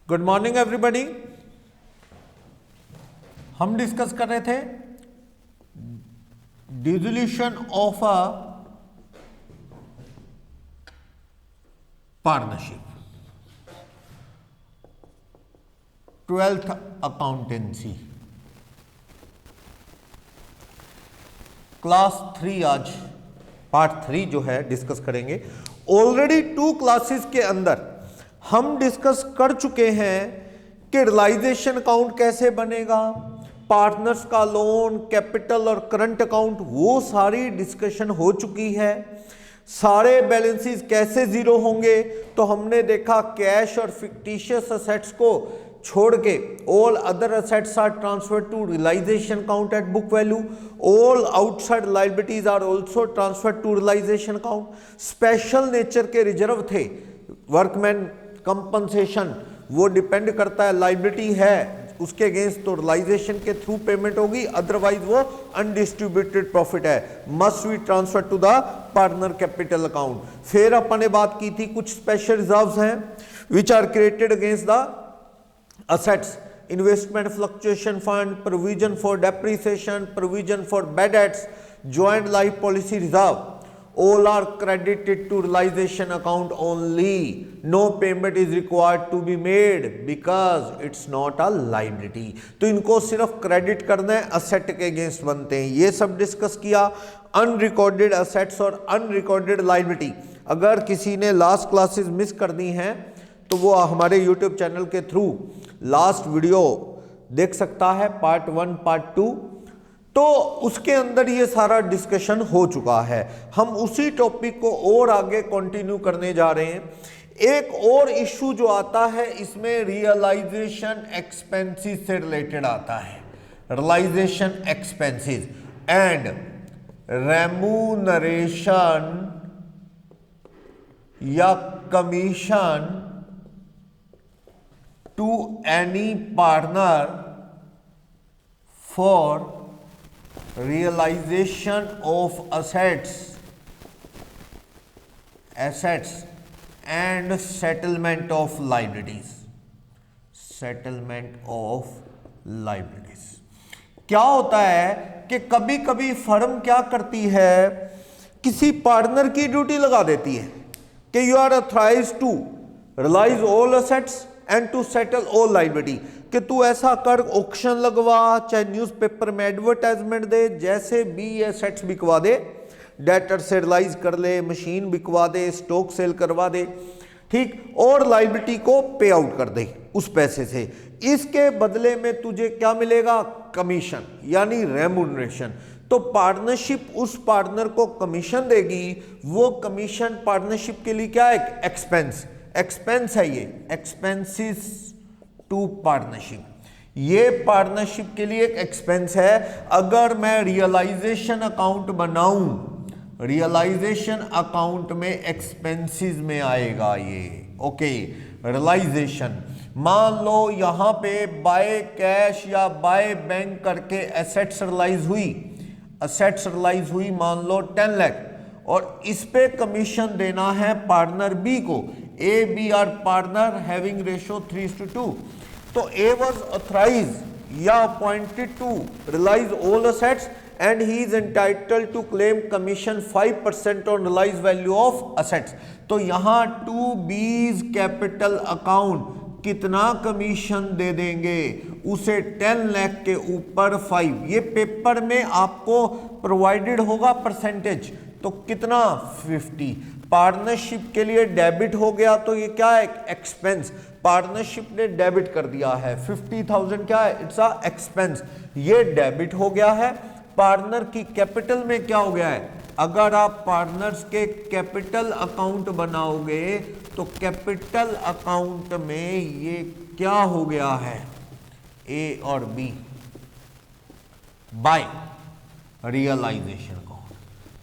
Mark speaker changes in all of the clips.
Speaker 1: Good morning everybody. हम discuss कर रहे थे dissolution of a partnership, 12th accountancy class 3। आज पार्ट 3 जो है डिस्कस करेंगे। ऑलरेडी 2 क्लासेस के अंदर हम डिस्कस कर चुके हैं कि रियलाइजेशन अकाउंट कैसे बनेगा, पार्टनर्स का लोन, कैपिटल और करंट अकाउंट, वो सारी डिस्कशन हो चुकी है। सारे बैलेंसेस कैसे जीरो होंगे, तो हमने देखा कैश और फिक्टिशियस असेट्स को छोड़ के all other assets are transferred to realisation account at book value, all outside liabilities are also transferred to realisation account. Special nature के रिजर्व थे, वर्कमैन कंपनसेशन, वो डिपेंड करता है, लायबिलिटी है उसके अगेंस्ट तो रियलाइजेशन के थ्रू पेमेंट होगी, अदरवाइज वो अनडिस्ट्रीब्यूटेड प्रॉफिट है, must be transfer to the partner capital account. फिर अपन ने बात की थी कुछ स्पेशल रिजर्व्स हैं which are created against the assets, investment fluctuation fund, provision for depreciation, provision for bad debts, joint life policy reserve, all are credited to realization account only. No payment is required to be made because it's not a liability. तो इनको सिर्फ credit करना है, asset के against बनते हैं। ये सब डिस्कस किया। अनरिकॉर्डेड असेट्स और अनरिकॉर्डेड लायबिलिटी, अगर किसी ने लास्ट क्लासेस मिस कर दी हैं तो वो हमारे YouTube चैनल के थ्रू लास्ट वीडियो देख सकता है, पार्ट 1 पार्ट 2, तो उसके अंदर ये सारा डिस्कशन हो चुका है। हम उसी टॉपिक को और आगे कंटिन्यू करने जा रहे हैं। एक और इशू जो आता है इसमें रियलाइजेशन एक्सपेंसेस से रिलेटेड आता है, रियलाइजेशन एक्सपेंसेस एंड रेम्यूनरेशन या commission to any partner for realization of assets and settlement of liabilities, क्या होता है कि कभी कभी फर्म क्या करती है, किसी पार्टनर की ड्यूटी लगा देती है कि you are authorised to realise all assets and to settle all liability, कि तू ऐसा कर, ऑक्शन लगवा, चाहे न्यूज़पेपर में एडवर्टाइजमेंट दे, जैसे भी एसेट्स बिकवा दे, डेटर से रियलाइज कर ले, मशीन बिकवा दे, स्टॉक सेल करवा दे, ठीक, और लायबिलिटी को पे आउट कर दे उस पैसे से। इसके बदले में तुझे क्या मिलेगा? कमीशन यानी रेम्यूनरेशन। तो पार्टनरशिप उस पार्टनर को कमीशन देगी, वो कमीशन पार्टनरशिप के लिए क्या है? एक्सपेंस है, ये एक्सपेंसेस टू पार्टनरशिप, ये पार्टनरशिप के लिए एक एक्सपेंस है। अगर मैं रियलाइजेशन अकाउंट बनाऊं, रियलाइजेशन अकाउंट में एक्सपेंसेस में आएगा ये, ओके। रियलाइजेशन, मान लो यहां पे बाय कैश या बाय बैंक करके एसेट्स रियलाइज हुई, मान लो 10 लाख, और इस पे कमीशन देना है पार्टनर बी को। A B are partner having ratio 3:2, तो ए वाज ऑथराइज्ड या appointed to realise all assets and he is entitled to claim commission 5% on realise value of assets. तो यहां 2B's कैपिटल अकाउंट कितना commission दे देंगे उसे? 10 लाख के ऊपर 5। ये पेपर में आपको प्रोवाइडेड होगा परसेंटेज, तो कितना? 50। पार्टनरशिप के लिए डेबिट हो गया, तो ये क्या है? एक्सपेंस। पार्टनरशिप ने डेबिट कर दिया है 50,000, क्या है? इट्स अ एक्सपेंस, ये डेबिट हो गया है। पार्टनर की कैपिटल में क्या हो गया है? अगर आप पार्टनर्स के कैपिटल अकाउंट बनाओगे तो कैपिटल अकाउंट में ये क्या हो गया है? ए और B by realisation account.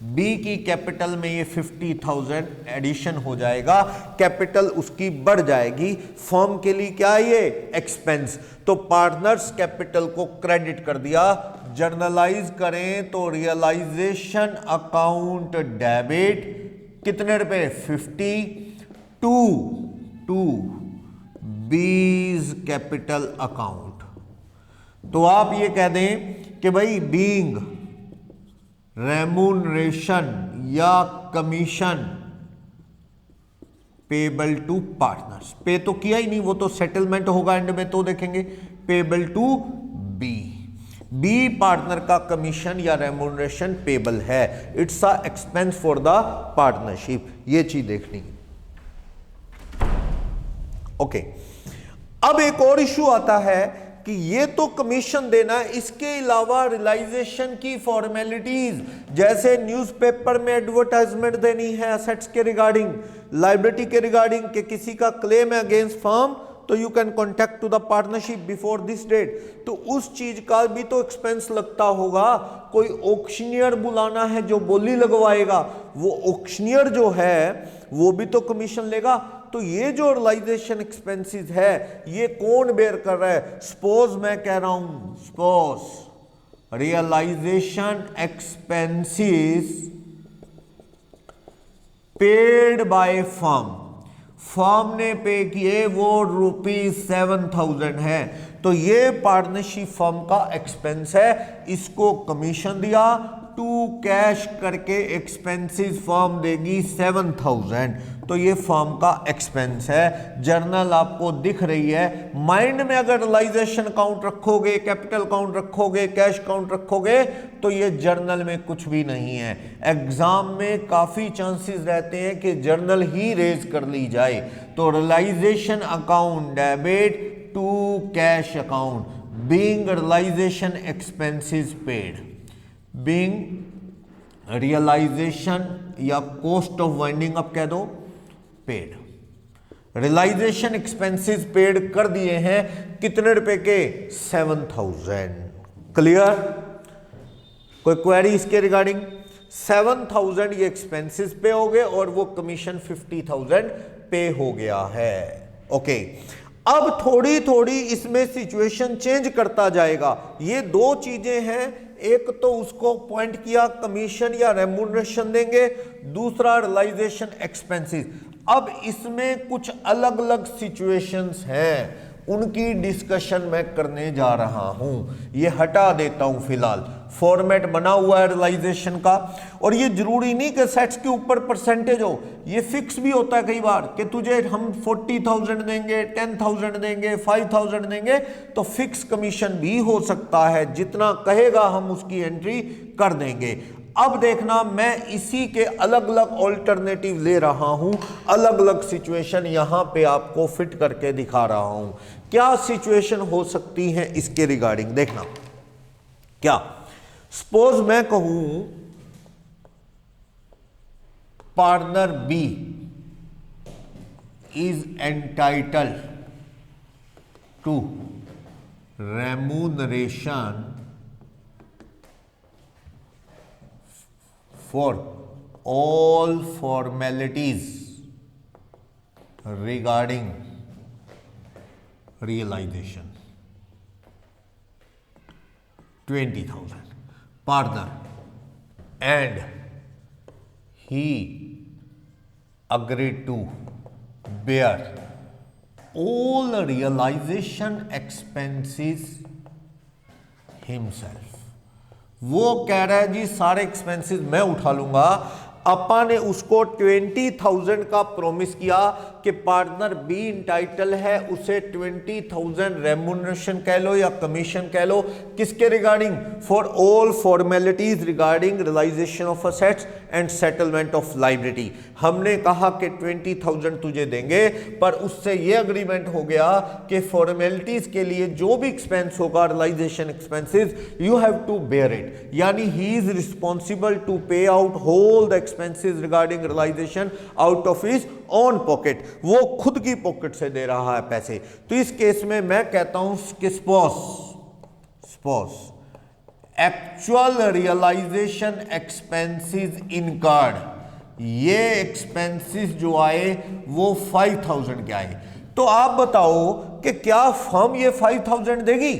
Speaker 1: B की कैपिटल में ये 50,000 एडिशन हो जाएगा, कैपिटल उसकी बढ़ जाएगी। फर्म के लिए क्या है? ये एक्सपेंस। तो पार्टनर्स कैपिटल को क्रेडिट कर दिया। जर्नलाइज करें तो रियलाइजेशन अकाउंट डेबिट कितने रुपए? 50 टू बीज कैपिटल अकाउंट। तो आप ये कह दें कि भाई बीइंग रेम्यूनरेशन या कमीशन पेबल टू पार्टनर्स, पे तो किया ही नहीं, वो तो सेटलमेंट होगा एंड में, तो देखेंगे पेबल टू बी पार्टनर का कमीशन या रेम्यूनरेशन पेबल है, it's a expense for the partnership, ये चीज देखनी। ओके, अब एक और इशू आता है कि ये तो कमीशन देना है, इसके अलावा रियलाइजेशन की फॉर्मेलिटीज, जैसे न्यूज़पेपर में एडवर्टाइजमेंट देनी है एसेट्स के रिगार्डिंग, लायबिलिटी के रिगार्डिंग, कि किसी का क्लेम है अगेंस्ट फर्म, तो you can contact to the partnership before this date, तो उस चीज का भी तो एक्सपेंस लगता होगा। कोई ऑक्शनियर बुलाना है जो बोली लगवाएगा, वो ऑक्शनियर जो है वो भी तो कमीशन लेगा। तो ये जो रियलाइजेशन एक्सपेंसेस है ये कौन बेयर कर रहा है? सपोज मैं कह रहा हूं, suppose realisation expenses paid by firm ने पे किए, वो ₹7,000 है, तो ये पार्टनरशिप फर्म का एक्सपेंस है, इसको कमीशन दिया, टू कैश करके एक्सपेंसेस फर्म देगी 7,000, तो ये फर्म का एक्सपेंस है। जर्नल आपको दिख रही है, माइंड में अगर रियलाइजेशन अकाउंट रखोगे, कैपिटल अकाउंट रखोगे, कैश अकाउंट रखोगे, तो ये जर्नल में कुछ भी नहीं है। एग्जाम में काफी चांसेस रहते हैं कि जर्नल ही रेज कर ली जाए, तो realisation account debit to cash account, being realisation expenses paid, being realisation या कॉस्ट ऑफ वाइंडिंग अप कह दो पेड, रियलाइजेशन एक्सपेंसेस पेड कर दिए हैं, कितने रुपए के? 7,000। क्लियर? कोई क्वेरी इसके रिगार्डिंग? 7,000 ये एक्सपेंसेस पे हो गए और वो कमीशन 50,000 पे हो गया है। ओके, अब थोड़ी थोड़ी इसमें सिचुएशन चेंज करता जाएगा। ये दो चीजें हैं, एक तो उसको पॉइंट किया कमीशन या रेम्यूनरेशन देंगे, दूसरा रियलाइजेशन एक्सपेंसेस। अब इसमें कुछ अलग अलग सिचुएशंस हैं, उनकी डिस्कशन मैं करने जा रहा हूं। ये हटा देता हूं फिलहाल, फॉर्मेट बना हुआ है रियलाइजेशन का, और ये जरूरी नहीं कि सेट्स के ऊपर परसेंटेज हो, ये फिक्स भी होता है कई बार कि तुझे हम 40,000 देंगे, 10,000 देंगे, 5,000 देंगे, तो फिक्स कमीशन भी हो सकता है, जितना कहेगा हम उसकी एंट्री कर देंगे। अब देखना, मैं इसी के अलग अलग ऑल्टरनेटिव ले रहा हूं, अलग अलग सिचुएशन यहां पे आपको फिट करके दिखा रहा हूं। क्या सिचुएशन हो सकती है इसके रिगार्डिंग, देखना। क्या सपोज मैं कहूं partner B is entitled to remuneration for all formalities regarding realization, 20,000 partner, and he agreed to bear all realization expenses himself। वो कह रहा है जी सारे एक्सपेंसेस मैं उठा लूंगा। अपा ने उसको 20,000 का प्रॉमिस किया कि पार्टनर बी इंटाइटल है, उसे 20,000 रेम्यूनरेशन कह लो या कमीशन कह लो, किसके regarding? For all formalities regarding realisation of assets and settlement of liability. हमने कहा कि 20,000 तुझे देंगे, पर उससे ये अग्रीमेंट हो गया कि फॉर्मेलिटीज के लिए जो भी एक्सपेंस होगा, realisation expenses, you have to bear it, यानी he is responsible to pay out whole the expenses regarding realisation out of his own pocket, वो खुद की पॉकेट से दे रहा है पैसे। तो इस केस में मैं कहता हूं कि suppose actual realisation expenses incurred, ये एक्सपेंसेस जो आए वो 5,000 के आए। तो आप बताओ कि क्या फर्म ये 5,000 देगी?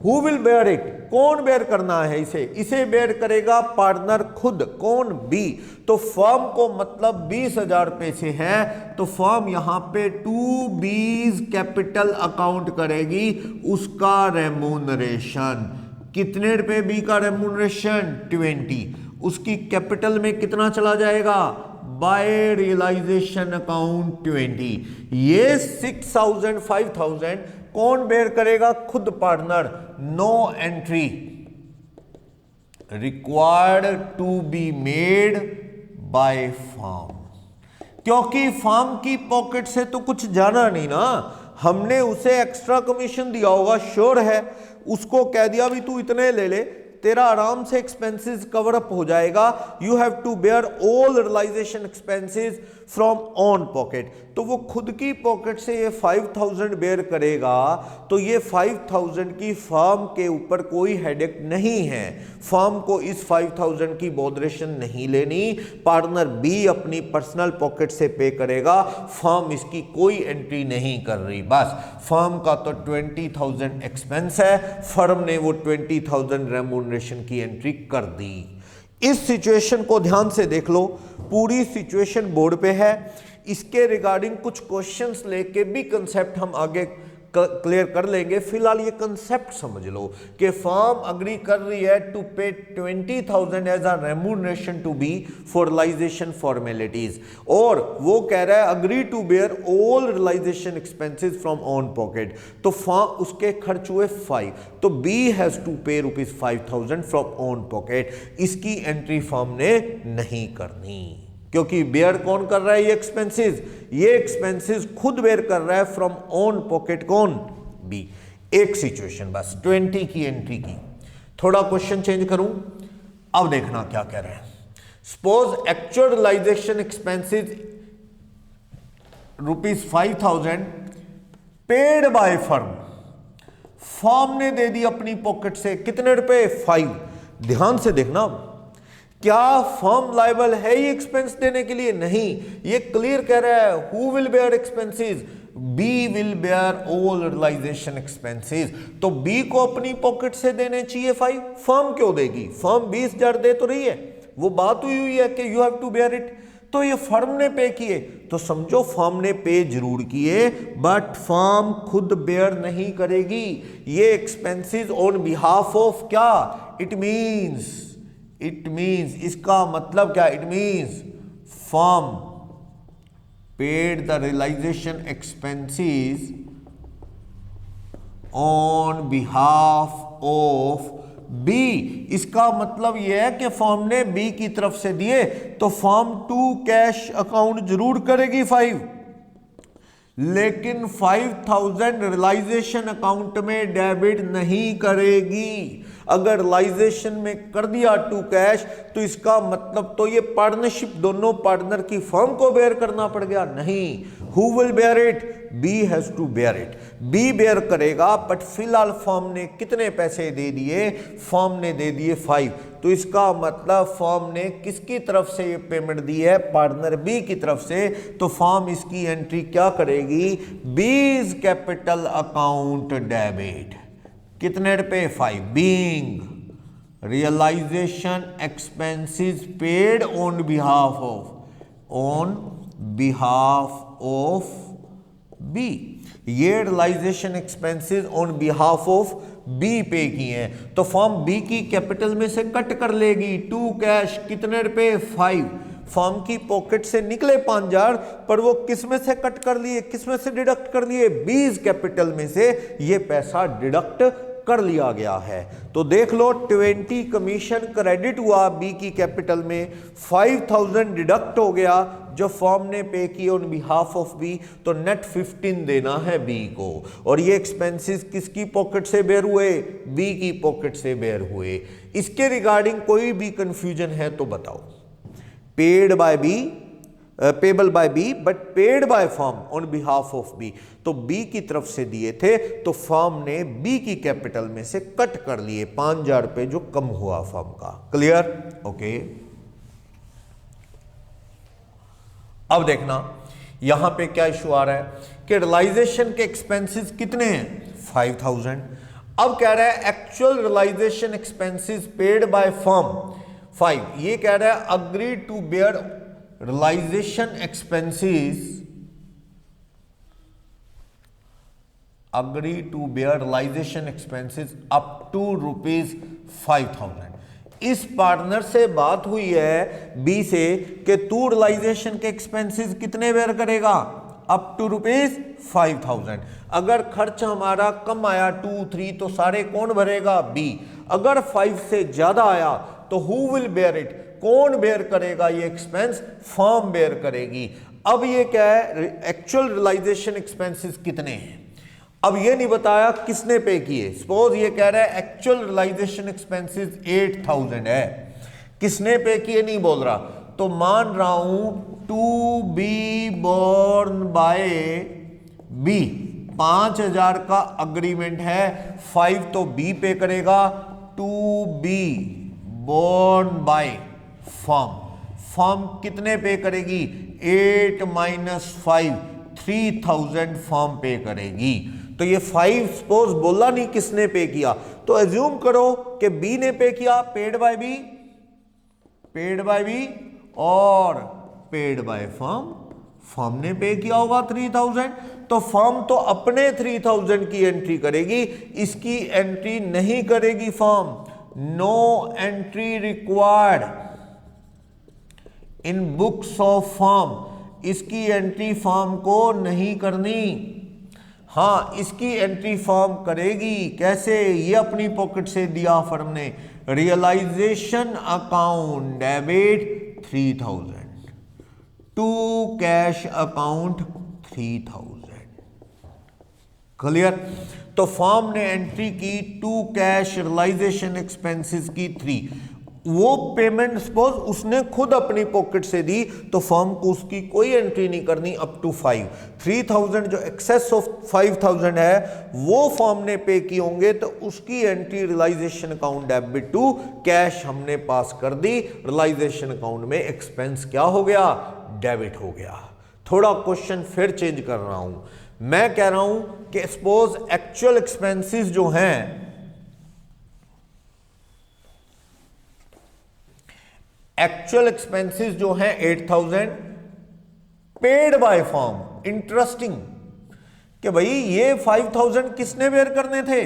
Speaker 1: हु विल बेयर इट, कौन बेयर करना है इसे, इसे बेयर करेगा पार्टनर खुद, कौन, बी। तो फर्म को मतलब 20,000 पैसे हैं, तो फर्म यहां पे 2B's कैपिटल अकाउंट करेगी उसका रेम्यूनरेशन। कितने रुपए बी का रेम्यूनरेशन, 20। उसकी कैपिटल में कितना चला जाएगा, बाय रियलाइजेशन अकाउंट 20। ये 6,000 5,000 कौन बेयर करेगा, खुद partner. No entry required to be made by firm, क्योंकि फर्म की पॉकेट से तो कुछ जाना नहीं ना, हमने उसे एक्स्ट्रा कमीशन दिया होगा, श्योर है, उसको कह दिया भी तू इतने ले ले, तेरा आराम से एक्सपेंसेस कवर अप हो जाएगा। You have to bear all realisation expenses from own pocket. तो वो खुद की पॉकेट से ये 5,000 बेयर करेगा, तो ये 5,000 की फर्म के ऊपर कोई हेडेक नहीं है, फर्म को इस 5,000 की बॉदरेशन नहीं लेनी, पार्टनर बी अपनी पर्सनल पॉकेट से पे करेगा, फर्म इसकी कोई एंट्री नहीं कर रही। बस फर्म का तो 20,000 एक्सपेंस है, फर्म ने वो 20,000 रेम्यूनरेशन की एंट्री कर दी। इस सिचुएशन को ध्यान से देख लो, पूरी सिचुएशन बोर्ड पे है, इसके रिगार्डिंग कुछ क्वेश्चंस लेके भी कंसेप्ट हम आगे क्लियर कर लेंगे। फिलहाल ये कंसेप्ट समझ लो कि फर्म अग्री कर रही है to pay 20,000 as a remuneration to be for realisation formalities, और वो कह रहा है agree to bear all realisation expenses from own pocket. तो फर्म उसके खर्च हुए 5, तो बी हैज टू पे ₹5,000 फ्रॉम ऑन पॉकेट। इसकी एंट्री फर्म ने नहीं करनी, क्योंकि बेयर कौन कर रहा है ये एक्सपेंसेस खुद बेयर कर रहा है फ्रॉम ऑन पॉकेट, कौन, बी। एक सिचुएशन बस 20 की एंट्री की। थोड़ा क्वेश्चन चेंज करूं, अब देखना क्या कह रहे हैं। Suppose actual realisation expenses ₹5,000 paid by firm, firm ने दे दी अपनी पॉकेट से कितने रुपए, 5। ध्यान से देखना, क्या फर्म लायबल है ये एक्सपेंस देने के लिए, नहीं, ये क्लियर कह रहा है who will bear expenses, B will bear all realisation expenses. तो बी को अपनी पॉकेट से देने चाहिए 5, फर्म क्यों देगी, फर्म 20,000 दे तो रही है, वो बात हुई है कि you have to bear it, तो ये फर्म ने पे किए, तो समझो फर्म ने पे जरूर किए, बट फर्म खुद बेयर नहीं करेगी ये एक्सपेंसेस ऑन बिहाफ ऑफ, क्या, इट मीन्स इसका मतलब क्या, it means firm paid the realisation expenses on behalf of B. इसका मतलब यह है कि फर्म ने बी की तरफ से दिए, तो फर्म टू कैश अकाउंट जरूर करेगी 5, लेकिन 5,000 रियलाइजेशन अकाउंट में डेबिट नहीं करेगी। अगर रियलाइजेशन में कर दिया टू कैश, तो इसका मतलब तो ये पार्टनरशिप दोनों पार्टनर की फर्म को बेयर करना पड़ गया, नहीं। Who will bear it, B has to bear it, B bear करेगा, बट फिलहाल फर्म ने कितने पैसे दे दिए, फर्म ने दे दिए 5, तो इसका मतलब फर्म ने किसकी तरफ से ये पेमेंट दी है, पार्टनर बी की तरफ से, तो फर्म इसकी एंट्री क्या करेगी, बीज कैपिटल अकाउंट डेबिट, कितने रुपए, 5, being realisation expenses paid on behalf of B. ये realisation expenses on behalf of B पे किए हैं, तो फर्म बी की कैपिटल में से कट कर लेगी टू कैश, कितने रुपए, 5। फर्म की पॉकेट से निकले 5,000, पर वो किस में से कट कर लिए, किस में से डिडक्ट कर लिए, बीज कैपिटल में से ये पैसा डिडक्ट कर लिया गया है। तो देख लो 20 कमीशन क्रेडिट हुआ बी की कैपिटल में, 5,000 डिडक्ट हो गया जो फर्म ने पे की ऑन बिहाफ ऑफ बी, तो नेट 15 देना है बी को। और ये एक्सपेंसेस किसकी पॉकेट से बेयर हुए, बी की पॉकेट से बेयर हुए। इसके रिगार्डिंग कोई भी कंफ्यूजन है तो बताओ। Paid by B, payable by B but paid by firm on behalf of B, तो बी की तरफ से दिए थे, तो फर्म ने बी की कैपिटल में से कट कर लिए 5,000 रुपए जो कम हुआ फर्म का। Clear, okay. अब देखना यहां पे क्या इशू आ रहा है कि रियलाइजेशन के एक्सपेंसेस कितने हैं, 5,000। अब कह रहा है actual realisation expenses paid by firm 5, ये कह रहा है agree to bear realisation expenses, agree to bear realisation expenses up to ₹5,000। इस पार्टनर से बात हुई है बी से कि तू रियलाइजेशन के एक्सपेंसेस कितने बेयर करेगा, अप टू ₹5,000। अगर खर्च हमारा कम आया 2, 3 तो सारे कौन भरेगा, बी। अगर 5 से ज्यादा आया तो हु विल बेयर इट, कौन बेयर करेगा ये एक्सपेंस, फर्म बेयर करेगी। अब ये क्या है, एक्चुअल रियलाइजेशन एक्सपेंसेस कितने हैं, अब ये नहीं बताया किसने पे किए। सपोज ये कह रहा है एक्चुअल रियलाइजेशन एक्सपेंसेस 8,000 है, किसने पे किए नहीं बोल रहा, तो मान रहा हूं to be borne by B, 5,000 का अग्रीमेंट है, 5 तो बी पे करेगा, to be borne by firm, firm कितने पे करेगी, 8 - 5 3,000 फर्म पे करेगी। तो ये 5 सपोज बोला नहीं किसने पे किया, तो एज्यूम करो कि बी ने पे किया, paid by B, paid by B और पेड बाय फर्म, फर्म ने पे किया होगा 3,000, तो फर्म तो अपने 3,000 की एंट्री करेगी, इसकी एंट्री नहीं करेगी firm. No entry required in books of firm, इसकी एंट्री फर्म को नहीं करनी। हाँ, इसकी एंट्री फर्म करेगी, कैसे, ये अपनी पॉकेट से दिया फर्म ने, realisation account debit 3,000 to cash account 3,000। Clear. तो फर्म ने एंट्री की टू कैश रियलाइजेशन एक्सपेंसेस की 3, वो पेमेंट सपोज उसने खुद अपनी पॉकेट से दी तो फर्म को उसकी कोई एंट्री नहीं करनी अप टू 5। 3,000 जो एक्सेस ऑफ 5,000 है वो फर्म ने पे किए होंगे तो उसकी entry realisation account debit to cash हमने पास कर दी, रियलाइजेशन अकाउंट में एक्सपेंस क्या हो गया, डेबिट हो गया। थोड़ा क्वेश्चन फिर चेंज कर रहा हूं, मैं कह रहा हूं कि सपोज एक्चुअल एक्सपेंसेस जो हैं, एक्चुअल एक्सपेंसेस जो हैं 8,000 पेड बाय फर्म। इंटरेस्टिंग कि भाई ये 5,000 किसने बेयर करने थे,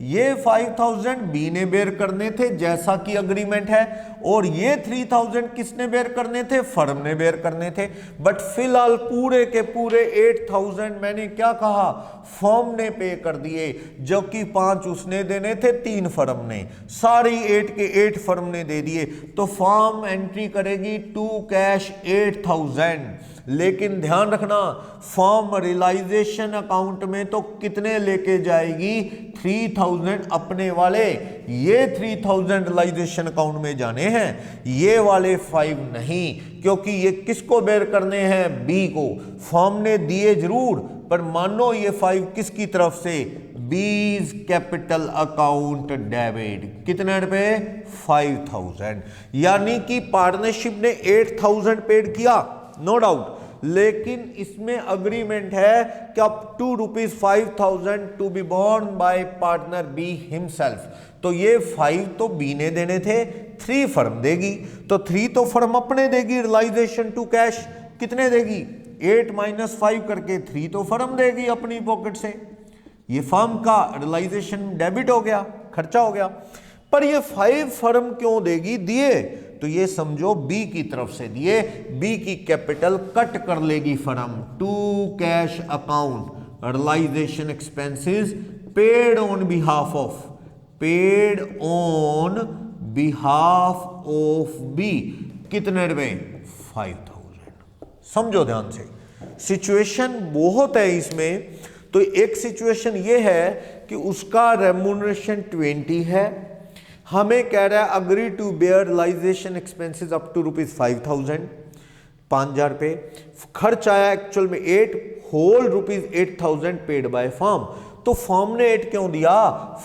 Speaker 1: ये 5,000 बी ने बेयर करने थे जैसा कि अग्रीमेंट है, और ये 3,000 किसने बेयर करने थे, फर्म ने बेयर करने थे। बट फिलहाल पूरे के पूरे 8,000 मैंने क्या कहा, फर्म ने पे कर दिए, जबकि 5 उसने देने थे, 3 फर्म ने, सारी 8 के 8 फर्म ने दे दिए। तो फर्म एंट्री करेगी टू कैश 8,000, लेकिन ध्यान रखना फर्म रियलाइजेशन अकाउंट में तो कितने लेके जाएगी, 3,000 अपने वाले, ये 3,000 रियलाइजेशन अकाउंट में जाने हैं, ये वाले 5 नहीं, क्योंकि ये किसको बेयर करने हैं, बी को। फर्म ने दिए जरूर, पर मानो ये 5 किसकी तरफ से, बीज कैपिटल अकाउंट डेबिट, कितने रुपए, 5,000। यानी कि पार्टनरशिप ने 8,000 पेड किया, नो डाउट, लेकिन इसमें अग्रीमेंट है कि up to ₹5,000 to be borne by partner B himself. तो ये 5 तो बी ने देने थे, 3 फर्म देगी, तो 3 तो फर्म अपने देगी, रियलाइजेशन टू कैश कितने देगी, 8 - 5 करके 3 तो फर्म देगी अपनी पॉकेट से। ये फर्म का रियलाइजेशन डेबिट हो गया, खर्चा हो गया। पर ये 5 फर्म क्यों देगी, दिए तो ये समझो बी की तरफ से दिए, बी की कैपिटल कट कर लेगी firm, to cash account realisation expenses paid on behalf of, paid on behalf of B, कितने रुपए, 5,000। समझो ध्यान से, सिचुएशन बहुत है इसमें। तो एक सिचुएशन ये है कि उसका रेम्यूनरेशन 20 है, हमें कह रहा है agree to bear realisation expenses up to ₹5,000, 5,000 पे खर्च आया एक्चुअल में 8, होल ₹8,000 पेड बाय फर्म। तो फर्म ने 8 क्यों दिया,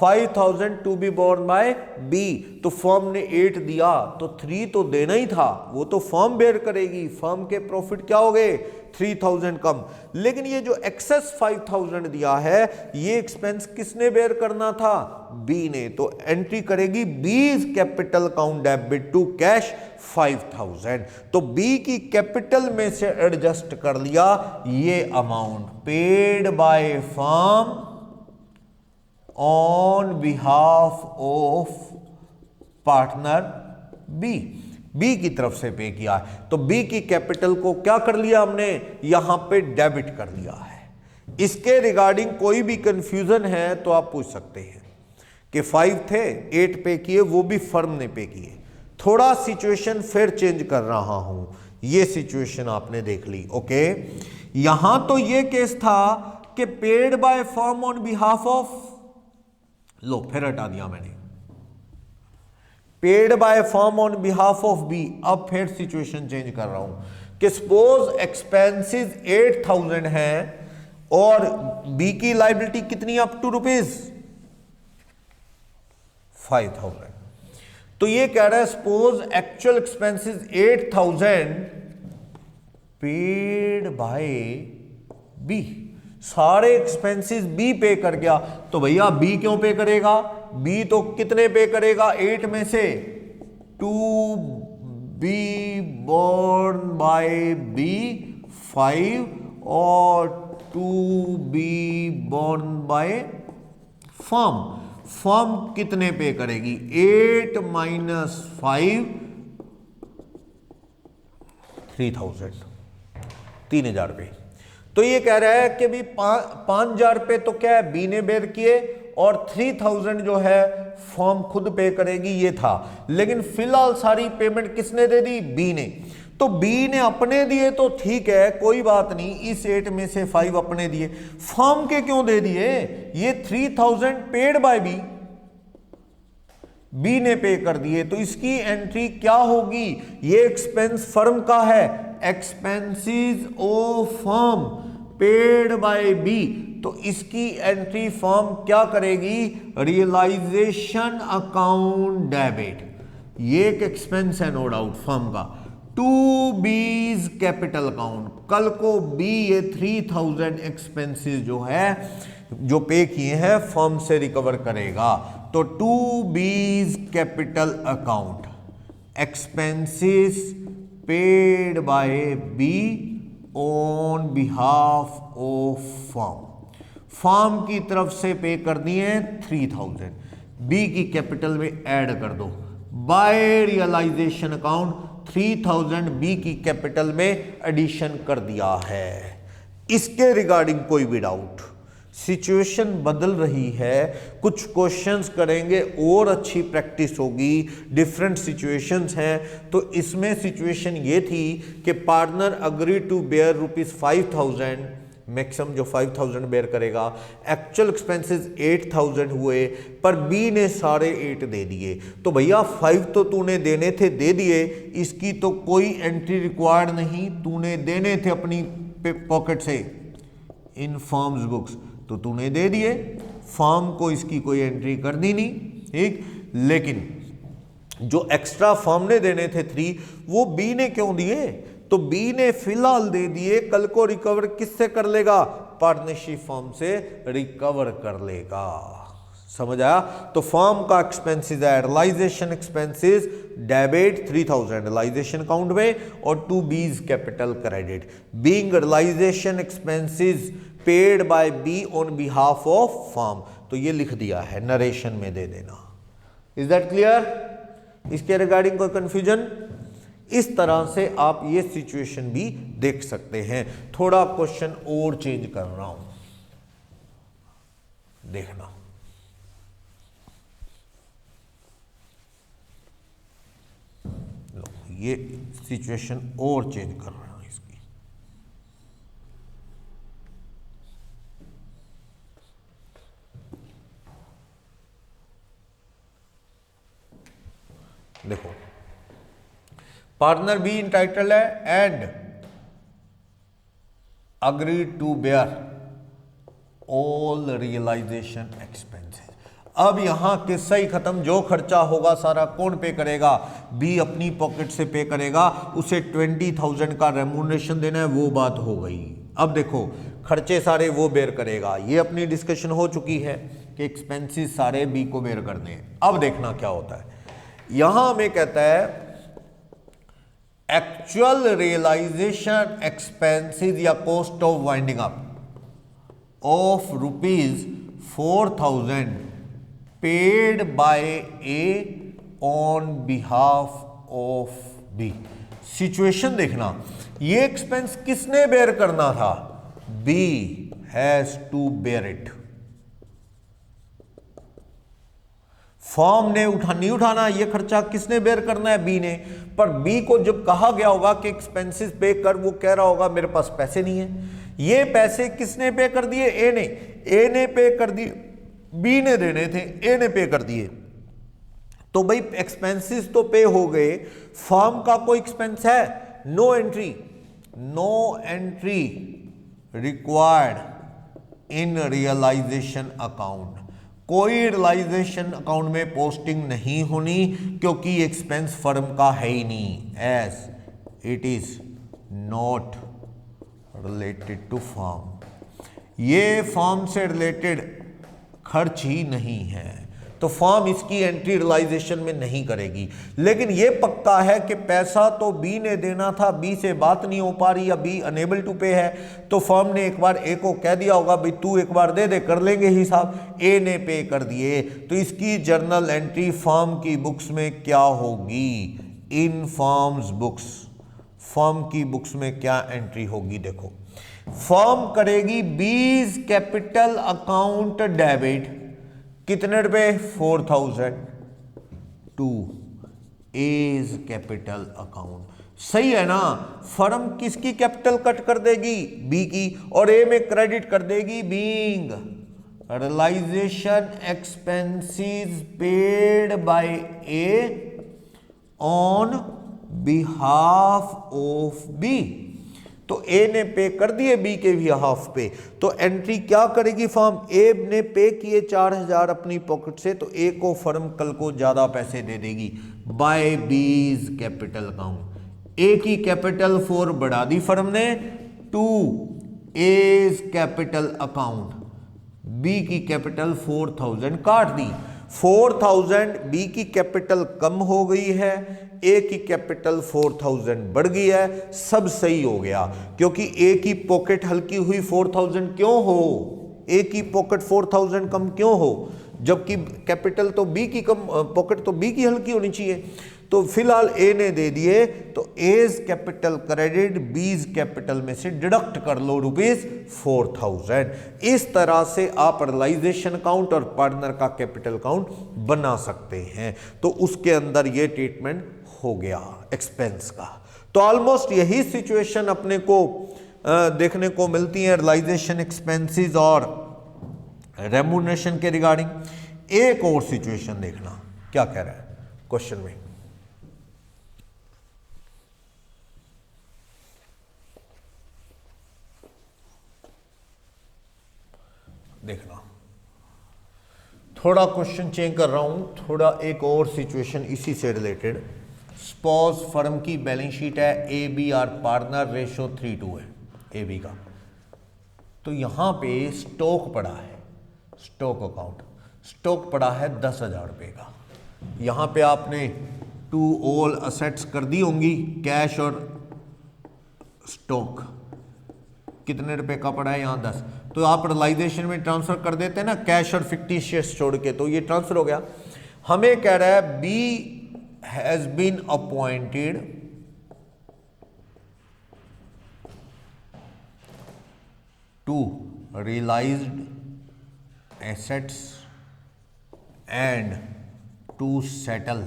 Speaker 1: 5,000 to be borne by B, तो फर्म ने 8 दिया, तो 3 तो देना ही था, वो तो फर्म बेयर करेगी। फर्म के प्रॉफिट क्या हो गए, 3000 कम, लेकिन ये जो एक्सेस 5000 दिया है ये एक्सपेंस किसने बेयर करना था? बी ने। तो एंट्री करेगी B's capital account debit to cash 5000। तो बी की कैपिटल में से एडजस्ट कर लिया ये amount paid by firm on behalf of partner B, B की तरफ से पे किया है। तो बी की कैपिटल को क्या कर लिया हमने? यहां पे डेबिट कर लिया है। इसके रिगार्डिंग कोई भी कंफ्यूजन है तो आप पूछ सकते हैं कि 5 थे, 8 पे किए, वो भी फर्म ने पे किए। थोड़ा सिचुएशन फिर चेंज कर रहा हूं, ये सिचुएशन आपने देख ली। ओके, यहां तो ये केस था कि paid by firm on behalf of, लो फिर हटा दिया मैंने, paid by firm on behalf of B. अब फिर सिचुएशन चेंज कर रहा हूं कि सपोज एक्सपेंसेस 8000 हैं और बी की लायबिलिटी कितनी, अप टू रुपीज 5000। तो ये कह रहा है suppose actual expenses 8000 paid by B, सारे एक्सपेंसेस बी पे कर गया। तो भैया बी क्यों पे करेगा? बी तो कितने पे करेगा? 8 में से 2 बी बोर्न बाय बी 5 और 2 B borne by firm, firm कितने पे करेगी? 8 माइनस 5 3000, 3000 पे। तो ये कह रहा है कि भी 5000 पे तो क्या है बी ने बेयर किए और 3000 जो है फर्म खुद पे करेगी, ये था। लेकिन फिलहाल सारी पेमेंट किसने दे दी? बी ने। तो बी ने अपने दिए तो ठीक है, कोई बात नहीं, इस 8 में से 5 अपने दिए। फर्म के क्यों दे दिए? ये 3000 पेड बाय बी, बी ने पे कर दिए। तो इसकी एंट्री क्या होगी? ये एक्सपेंस फर्म का है, expenses of firm paid by B. तो इसकी एंट्री फर्म क्या करेगी? रियलाइजेशन अकाउंट डेबिट, ये एक एक्सपेंस है नो डाउट फर्म का, टू बीज कैपिटल अकाउंट। कल को बी ये 3000 एक्सपेंसेस जो है जो पे किए हैं फर्म से रिकवर करेगा। तो to B's capital account expenses paid by B on behalf of firm, firm की तरफ से पे कर दिए 3000, बी की कैपिटल में ऐड कर दो। बाय रियलाइजेशन अकाउंट 3000 बी की कैपिटल में एडिशन कर दिया है। इसके रिगार्डिंग कोई भी डाउट? सिचुएशन बदल रही है, कुछ क्वेश्चंस करेंगे और अच्छी प्रैक्टिस होगी, डिफरेंट सिचुएशंस हैं। तो इसमें सिचुएशन ये थी कि partner agree to bear ₹5000, maximum जो 5000 बेयर करेगा। एक्चुअल एक्सपेंसेस 8000 हुए पर बी ने सारे 8 दे दिए। तो भैया 5 तो तूने देने थे, दे दिए, इसकी तो कोई एंट्री रिक्वायर्ड नहीं, तूने देने थे अपनी पॉकेट से इन फर्म्स बुक्स, तो तूने दे दिए, फर्म को इसकी कोई एंट्री कर दी नहीं, ठीक। लेकिन जो एक्स्ट्रा फर्म ने देने थे 3, वो बी ने क्यों दिए? तो बी ने फिलहाल दे दिए, कल को रिकवर किससे कर लेगा? पार्टनरशिप फर्म से रिकवर कर लेगा। समझ आया? तो फर्म का एक्सपेंसेस है realisation expenses debit 3000 realisation account में और to B's capital credit being realisation expenses paid by B on behalf of firm. तो ये लिख दिया है, नरेशन में दे देना। Is that clear? इसके रिगार्डिंग कोई कंफ्यूजन? इस तरह से आप ये सिचुएशन भी देख सकते हैं। थोड़ा क्वेश्चन और चेंज कर रहा हूं, देखना। ये सिचुएशन और चेंज कर रहा हूं इसकी। देखो, पार्टनर बी इंटाइटल्ड है and agree to bear all realisation expenses. अब यहां किस्सा ही खत्म, जो खर्चा होगा सारा कौन पे करेगा, बी अपनी पॉकेट से पे करेगा, उसे 20,000 का रेम्यूनरेशन देना है, वो बात हो गई। अब देखो खर्चे सारे वो बेयर करेगा, ये अपनी डिस्कशन हो चुकी है कि एक्सपेंसेस सारे बी को बेयर करने हैं। अब देखना क्या होता है, यहां हमें कहता है एक्चुअल रियलाइजेशन एक्सपेंसेस या cost of winding up of ₹4,000 paid by A on behalf of B. Situation देखना, ये एक्सपेंस किसने बेयर करना था, B has to bear it. Firm ने नहीं उठाना, ये खर्चा किसने बेयर करना है, बी ने। पर बी को जब कहा गया होगा कि एक्सपेंसेस पे कर, वो कह रहा होगा मेरे पास पैसे नहीं है। ये पैसे किसने पे कर दिए, ए ने पे कर दिए, बी ने देने थे, ए ने पे कर दिए। तो भाई एक्सपेंसेस तो पे हो गए, फॉर्म का कोई एक्सपेंस है, no entry required in realisation account. कोई रियलाइजेशन अकाउंट में पोस्टिंग नहीं होनी क्योंकि एक्सपेंस फर्म का है ही नहीं, as it is not related to firm. ये फॉर्म से रिलेटेड खर्च ही नहीं है, तो फॉर्म इसकी एंट्री रियलाइजेशन में नहीं करेगी। लेकिन ये पक्का है कि पैसा तो बी ने देना था, बी से बात नहीं हो पा रही या बी अनेबल टू पे है, तो फॉर्म ने एक बार ए को कह दिया होगा भाई तू एक बार दे दे, कर लेंगे हिसाब। ए ने पे कर दिए, तो इसकी जर्नल एंट्री फॉर्म की बुक्स में क्या होगी, इन फॉर्म्स बुक्स, फॉर्म की बुक्स में क्या एंट्री होगी, देखो फॉर्म करेगी बीज कैपिटल अकाउंट डेबिट, कितने रुपए, 4,000 टू एज कैपिटल अकाउंट। सही है ना, फर्म किसकी कैपिटल कट कर देगी, बी की, और ए में क्रेडिट कर देगी being realisation expenses paid by A on behalf of B. तो ए ने पे कर दिए बी के बिहाफ पे, तो एंट्री क्या करेगी फर्म, ए ने पे किए 4,000 अपनी पॉकेट से, तो ए को फर्म कल को ज्यादा पैसे दे देगी बाय बीज कैपिटल अकाउंट। ए की कैपिटल 4 बढ़ा दी फर्म ने, to A's capital account, B की कैपिटल 4,000 काट दी, 4,000 बी की कैपिटल कम हो गई है, ए की कैपिटल 4,000 बढ़ गई है, सब सही हो गया। क्योंकि ए की पॉकेट हल्की हुई 4,000 क्यों हो, ए की पॉकेट 4,000 कम क्यों हो, जबकि कैपिटल तो बी की कम, पॉकेट तो बी की हल्की होनी चाहिए। तो फिलहाल ए ने दे दिए, तो A's capital credit B's capital में से डिडक्ट कर लो ₹4,000। इस तरह से आप रियलाइजेशन अकाउंट और पार्टनर का कैपिटल अकाउंट बना सकते हैं। तो उसके अंदर ये ट्रीटमेंट हो गया एक्सपेंस का। तो ऑलमोस्ट यही सिचुएशन अपने को देखने को मिलती है रियलाइजेशन एक्सपेंसेस और रेम्यूनरेशन के रिगार्डिंग। एक और सिचुएशन देखना क्या कह रहा है क्वेश्चन में, देखना थोड़ा क्वेश्चन चेंज कर रहा हूं, थोड़ा एक और सिचुएशन इसी से रिलेटेड। सपोज फर्म की बैलेंस शीट है, A B are partner, ratio 3:2 है ए बी का। तो यहां पे स्टॉक पड़ा है, स्टॉक अकाउंट, स्टॉक पड़ा है 10,000 रुपए का। यहां पे आपने टू ऑल असेट्स कर दी होंगी, कैश और स्टॉक। कितने रुपए का पड़ा है, यहां 10। तो आप रियलाइजेशन में ट्रांसफर कर देते हैं ना, कैश और फिक्टिशियस छोड़ के, तो ये ट्रांसफर हो गया। हमें कह रहा है B has been appointed to realized assets and to settle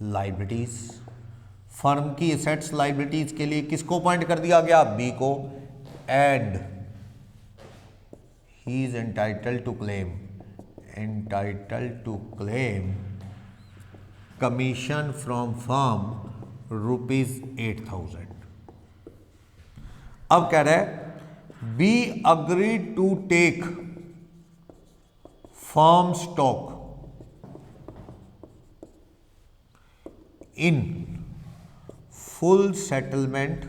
Speaker 1: liabilities. Firm की एसेट्स लाइबिलिटीज के लिए किसको अपॉइंट कर दिया गया, बी को, and he is entitled to claim commission from firm ₹8,000। अब कह रहा है B agree to take firm stock in full settlement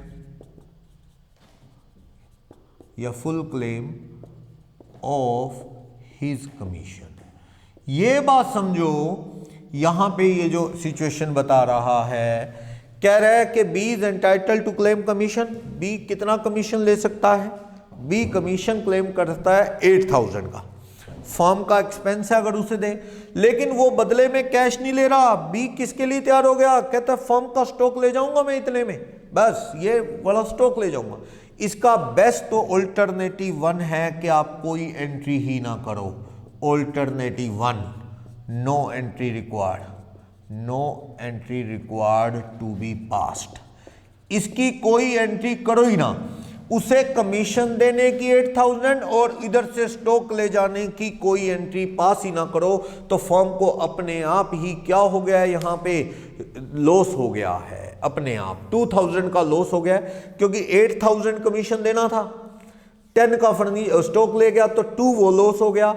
Speaker 1: या full claim of his commission. ये बात समझो, यहां पे ये जो सिचुएशन बता रहा है, कह रहा है कि B is entitle to claim commission. B कितना कमीशन ले सकता है? बी कमीशन क्लेम करता है 8000 का। फर्म का एक्सपेंस है अगर उसे दे, लेकिन वो बदले में कैश नहीं ले रहा। बी किसके लिए तैयार हो गया? कहता है फर्म का स्टॉक ले जाऊंगा मैं इतने में, बस ये वाला स्टॉक ले जाऊंगा। इसका बेस्ट तो ऑल्टरनेटिव 1 है कि आप कोई एंट्री ही ना करो। Alternative 1, no entry required, no entry required to be passed. इसकी कोई एंट्री करो ही ना, उसे कमीशन देने की 8000 और इधर से स्टॉक ले जाने की कोई एंट्री पास ही ना करो, तो फर्म को अपने आप ही क्या हो गया है, यहां पे लॉस हो गया है अपने आप। 2000 का लॉस हो गया क्योंकि 8000 कमीशन देना था, 10 का स्टॉक ले गया तो 2 वो लॉस हो गया,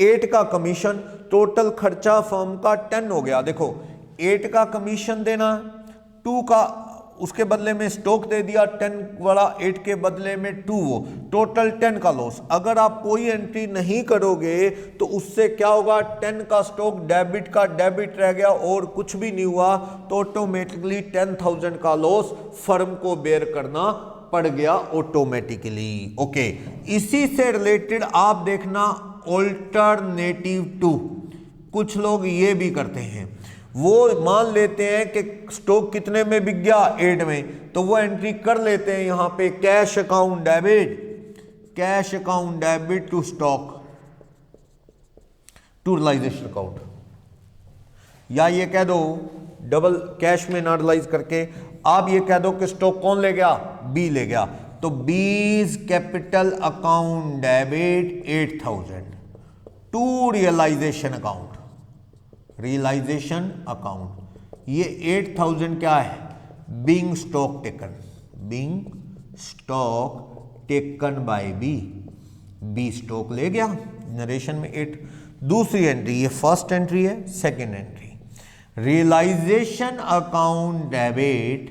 Speaker 1: 8 का कमीशन, टोटल खर्चा फर्म का 10 हो गया। देखो 8 का कमीशन देना, 2 का उसके बदले में स्टॉक दे दिया 10 वाला, 8 के बदले में 2, वो टोटल 10 का लॉस। अगर आप कोई एंट्री नहीं करोगे तो उससे क्या होगा, 10 का स्टॉक डेबिट का डेबिट रह गया और कुछ भी नहीं हुआ, तो ऑटोमेटिकली 10,000 का लॉस फर्म को बेयर करना पड़ गया ऑटोमेटिकली। ओके, इसी से रिलेटेड आप देखना ऑल्टरनेटिव 2। कुछ लोग ये भी करते हैं, वो मान लेते हैं कि स्टॉक कितने में बिक गया, 8 में, तो वो एंट्री कर लेते हैं यहां पे cash account debit, cash account debit to stock to realisation account, या ये कह दो डबल कैश में ना रियलाइज करके आप ये कह दो कि स्टॉक कौन ले गया, बी ले गया, तो B's capital account debit 8000 to realisation account, realisation account. ये 8000 क्या है, being stock taken, being stock taken by B, B stock ले गया नरेशन में 8। दूसरी एंट्री, ये फर्स्ट एंट्री है, second entry realisation account debit,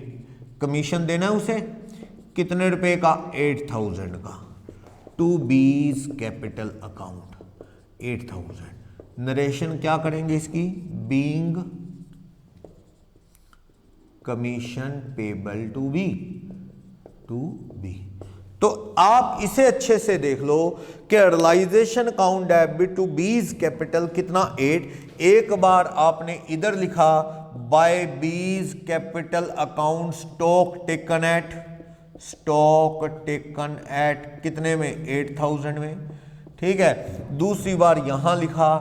Speaker 1: commission देना है उसे कितने रुपए का, 8000 का, to B's capital account 8000। Narration क्या करेंगे इसकी, being commission payable to B, to B. तो आप इसे अच्छे से देख लो कि realisation account debit to B's capital कितना, 8। एक बार आपने इधर लिखा by B's capital account stock taken at, stock taken at कितने में, 8000 में, ठीक है। दूसरी बार यहां लिखा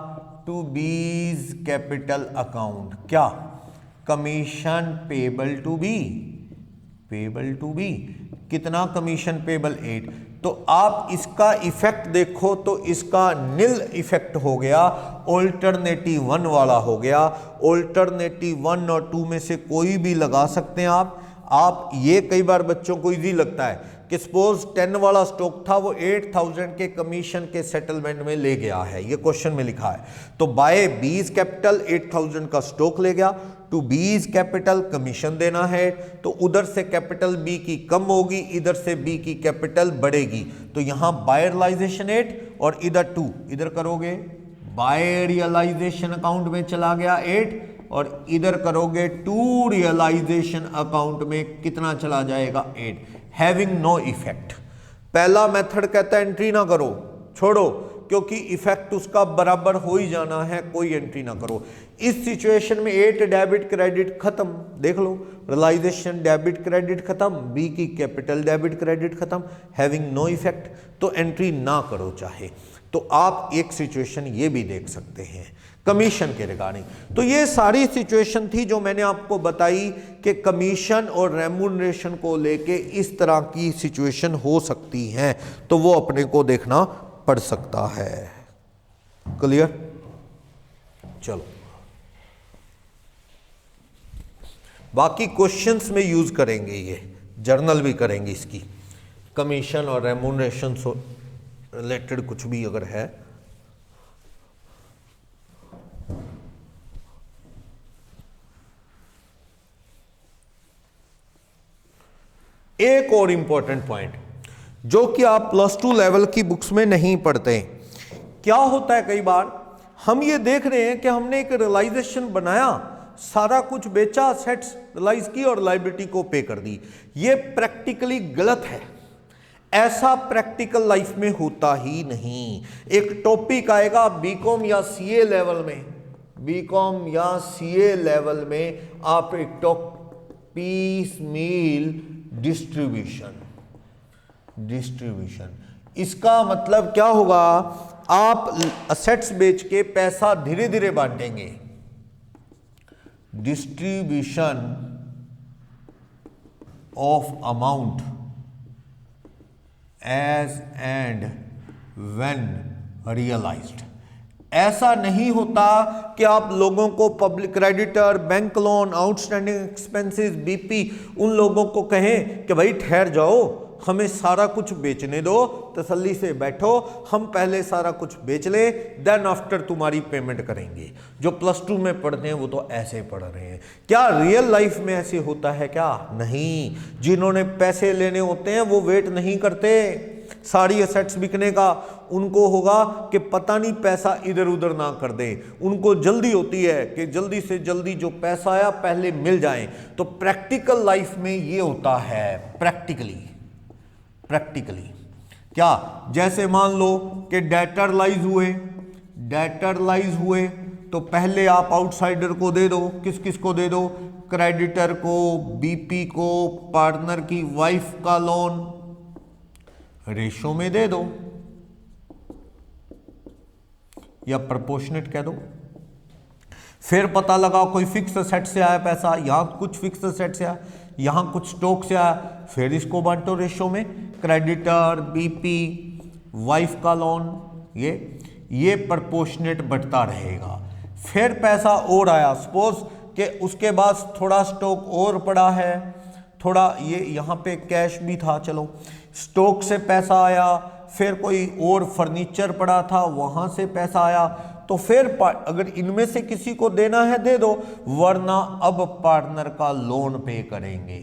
Speaker 1: टू बीज कैपिटल अकाउंट क्या, commission payable to B, payable to B, कितना कमीशन पेबल, 8। तो आप इसका इफेक्ट देखो तो इसका नील इफेक्ट हो गया, ऑल्टरनेटिव 1 वाला हो गया। ऑल्टरनेटिव 1 और 2 में से कोई भी लगा सकते हैं आप ये कई बार बच्चों को इजी लगता है कि सपोज 10 वाला स्टॉक था, वो 8000 के कमीशन के सेटलमेंट में ले गया है, ये क्वेश्चन में लिखा है। तो बाय बीज कैपिटल 8000 का स्टॉक ले गया, टू बीज कैपिटल कमीशन देना है, तो उधर से कैपिटल बी की कम होगी, इधर से बी की कैपिटल बढ़ेगी, तो यहां बाय रियलाइजेशन 8 और इधर 2, इधर करोगे बाय रियलाइजेशन अकाउंट में चला गया 8 और इधर करोगे टू रियलाइजेशन अकाउंट में कितना चला जाएगा, 8, हैविंग नो इफेक्ट। पहला मेथड कहता है एंट्री ना करो, छोड़ो, क्योंकि इफेक्ट उसका बराबर हो ही जाना है, कोई एंट्री ना करो। इस सिचुएशन में 8 डेबिट क्रेडिट खत्म, देख लो रियलाइजेशन डेबिट क्रेडिट खत्म, बी की कैपिटल डेबिट क्रेडिट खत्म, हैविंग नो इफेक्ट, तो एंट्री ना करो चाहे। तो आप एक सिचुएशन ये भी देख सकते हैं कमीशन के रिगार्डिंग। तो ये सारी सिचुएशन थी जो मैंने आपको बताई कि कमीशन और रेम्यूनरेशन को लेके इस तरह की सिचुएशन हो सकती हैं, तो वो अपने को देखना पड़ सकता है। क्लियर? चलो बाकी क्वेश्चंस में यूज करेंगे, ये जर्नल भी करेंगे इसकी, कमीशन और रेम्यूनरेशन रिलेटेड कुछ भी अगर है एक और इंपॉर्टेंट पॉइंट जो कि आप +2 लेवल की बुक्स में नहीं पढ़ते, क्या होता है कई बार हम ये देख रहे हैं कि हमने एक रियलाइजेशन बनाया, सारा कुछ बेचा, सेट्स रियलाइज की और लायबिलिटी को पे कर दी। ये प्रैक्टिकली गलत है, ऐसा प्रैक्टिकल लाइफ में होता ही नहीं। एक टॉपिक आएगा बीकॉम या सीए लेवल में, बीकॉम या सीए लेवल में आप एक पीस मील डिस्ट्रीब्यूशन, इसका मतलब क्या होगा, आप असेट्स बेच के पैसा धीरे धीरे बांटेंगे। Distribution of amount as and when realised. ऐसा नहीं होता कि आप लोगों को public creditor, bank loan, outstanding expenses, BP, उन लोगों को कहें कि भाई ठहर जाओ, हमें सारा कुछ बेचने दो, तसल्ली से बैठो, हम पहले सारा कुछ बेच ले, देन आफ्टर तुम्हारी पेमेंट करेंगे। जो +2 में पढ़ते हैं वो तो ऐसे पढ़ रहे हैं। क्या रियल लाइफ में ऐसे होता है क्या? नहीं। जिन्होंने पैसे लेने होते हैं वो वेट नहीं करते सारी एसेट्स बिकने का, उनको होगा कि पता नहीं पैसा इधर उधर ना कर दे, उनको जल्दी होती है कि जल्दी से जल्दी जो पैसा आया पहले मिल जाए। तो प्रैक्टिकल लाइफ में ये होता है, प्रैक्टिकली क्या, जैसे मान लो कि डेटरलाइज हुए तो पहले आप आउटसाइडर को दे दो, किस किस को दे दो, क्रेडिटर को, बीपी को, पार्टनर की वाइफ का लोन रेशो में दे दो या प्रोपोर्शनेट कह दो। फिर पता लगा कोई फिक्स असेट से आया पैसा, यहां कुछ फिक्स असेट से आया, यहां कुछ स्टॉक से आया, फिर इसको बांटो रेशो में, क्रेडिटर, बीपी, वाइफ का लोन, ये प्रोपोर्शनेट बढ़ता रहेगा। फिर पैसा और आया, सपोज कि उसके बाद थोड़ा स्टॉक और पड़ा है, थोड़ा ये यहाँ पे कैश भी था, चलो स्टॉक से पैसा आया, फिर कोई और फर्नीचर पड़ा था वहाँ से पैसा आया, तो फिर अगर इनमें से किसी को देना है दे दो, वरना अब पार्टनर का लोन पे करेंगे,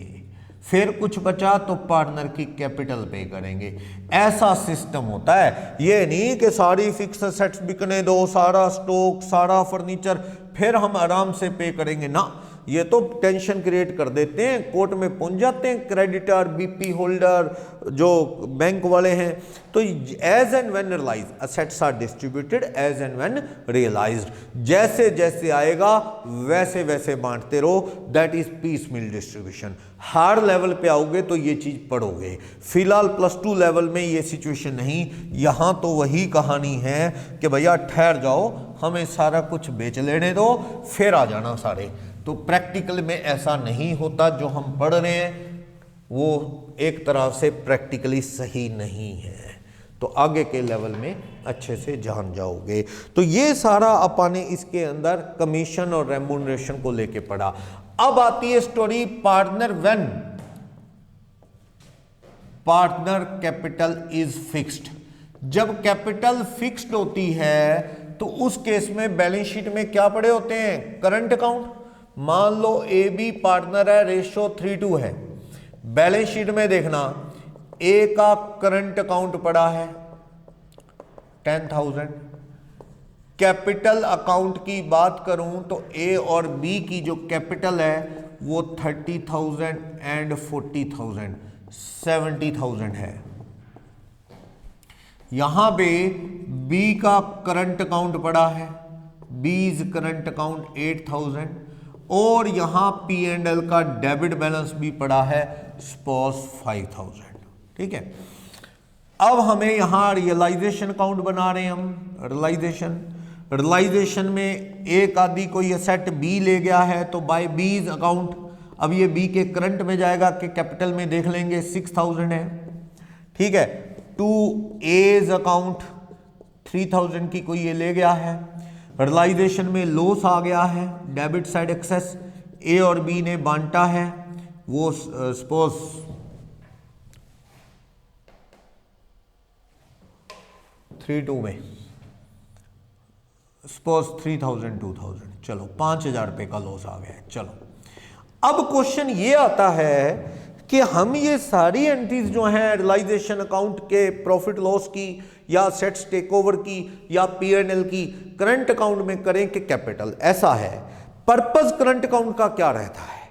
Speaker 1: फिर कुछ बचा तो पार्टनर की कैपिटल पे करेंगे। ऐसा सिस्टम होता है। ये नहीं कि सारी फिक्स एसेट्स बिकने दो, सारा स्टॉक, सारा फर्नीचर, फिर हम आराम से पे करेंगे ना, ये तो टेंशन क्रिएट कर देते हैं, कोर्ट में पहुंच जाते हैं क्रेडिटर, बीपी होल्डर, जो बैंक वाले हैं। तो as and when realise assets are distributed as and when realised, जैसे जैसे आएगा वैसे वैसे बांटते रहो, that is piecemeal distribution. Hard level पे आओगे तो ये चीज पढ़ोगे, फिलहाल +2 लेवल में ये सिचुएशन नहीं। यहां तो वही कहानी है कि भैया ठहर जाओ, हमें सारा कुछ बेच लेने दो, फिर आ जाना सारे। तो प्रैक्टिकल में ऐसा नहीं होता, जो हम पढ़ रहे हैं वो एक तरह से प्रैक्टिकली सही नहीं है। तो आगे के लेवल में अच्छे से जान जाओगे। तो ये सारा अपने इसके अंदर कमीशन और रेम्यूनरेशन को लेके पढ़ा। अब आती है story partner when partner capital is fixed. जब कैपिटल फिक्स्ड होती है तो उस केस में बैलेंस शीट में क्या पड़े होते हैं, करंट अकाउंट। मान लो ए बी पार्टनर है, रेशो 3:2 है, बैलेंस शीट में देखना ए का करंट अकाउंट पड़ा है 10,000। कैपिटल अकाउंट की बात करूं तो ए और बी की जो कैपिटल है वो 30,000 एंड 40,000 70,000 है। यहां पे बी का करंट अकाउंट पड़ा है, बीज करंट अकाउंट 8,000, और यहां P&L का डेबिट बैलेंस भी पड़ा है सपोज 5,000। ठीक है, अब हमें यहां रियलाइजेशन अकाउंट बना रहे हैं हम। रियलाइजेशन में एक आदि कोई एसेट बी ले गया है तो बाय बीज अकाउंट, अब ये बी के करंट में जाएगा कि कैपिटल में देख लेंगे 6,000 है। ठीक है, टू एज अकाउंट 3,000 की कोई ये ले गया है, रियलाइजेशन में लॉस आ गया है, डेबिट साइड एक्सेस ए और बी ने बांटा है, वो सपोज 3:2 में सपोज 3,000 2,000, चलो 5,000 रुपए का लॉस आ गया है। चलो अब क्वेश्चन ये आता है कि हम ये सारी एंट्रीज जो हैं रियलाइजेशन अकाउंट के, प्रॉफिट लॉस की या सेट्स टेक ओवर की या P&L की करंट अकाउंट में करें कि कैपिटल, ऐसा है। पर्पस करंट अकाउंट का क्या रहता है?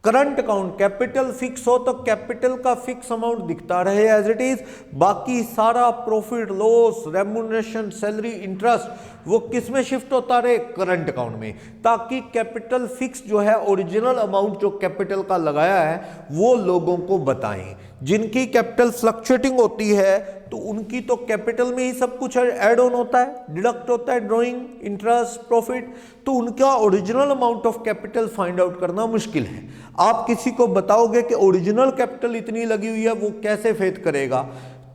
Speaker 1: करंट अकाउंट कैपिटल फिक्स हो तो कैपिटल का फिक्स अमाउंट दिखता रहे एज इट इज, बाकी सारा profit loss, remuneration, salary, interest वो किस में शिफ्ट होता रहे? करंट अकाउंट में, ताकि कैपिटल फिक्स जो है, ओरिजिनल अमाउंट जो कैपिटल का लगाया है वो लोगों को बताएं। जिनकी कैपिटल फ्लक्चुएटिंग होती है तो उनकी तो कैपिटल में ही सब कुछ ऐड ऑन होता है, डिडक्ट होता है, ड्रॉइंग, इंटरेस्ट, प्रॉफिट, तो उनका original amount of capital find out करना मुश्किल है। आप किसी को बताओगे कि ओरिजिनल कैपिटल इतनी लगी हुई है, वो कैसे फेथ करेगा?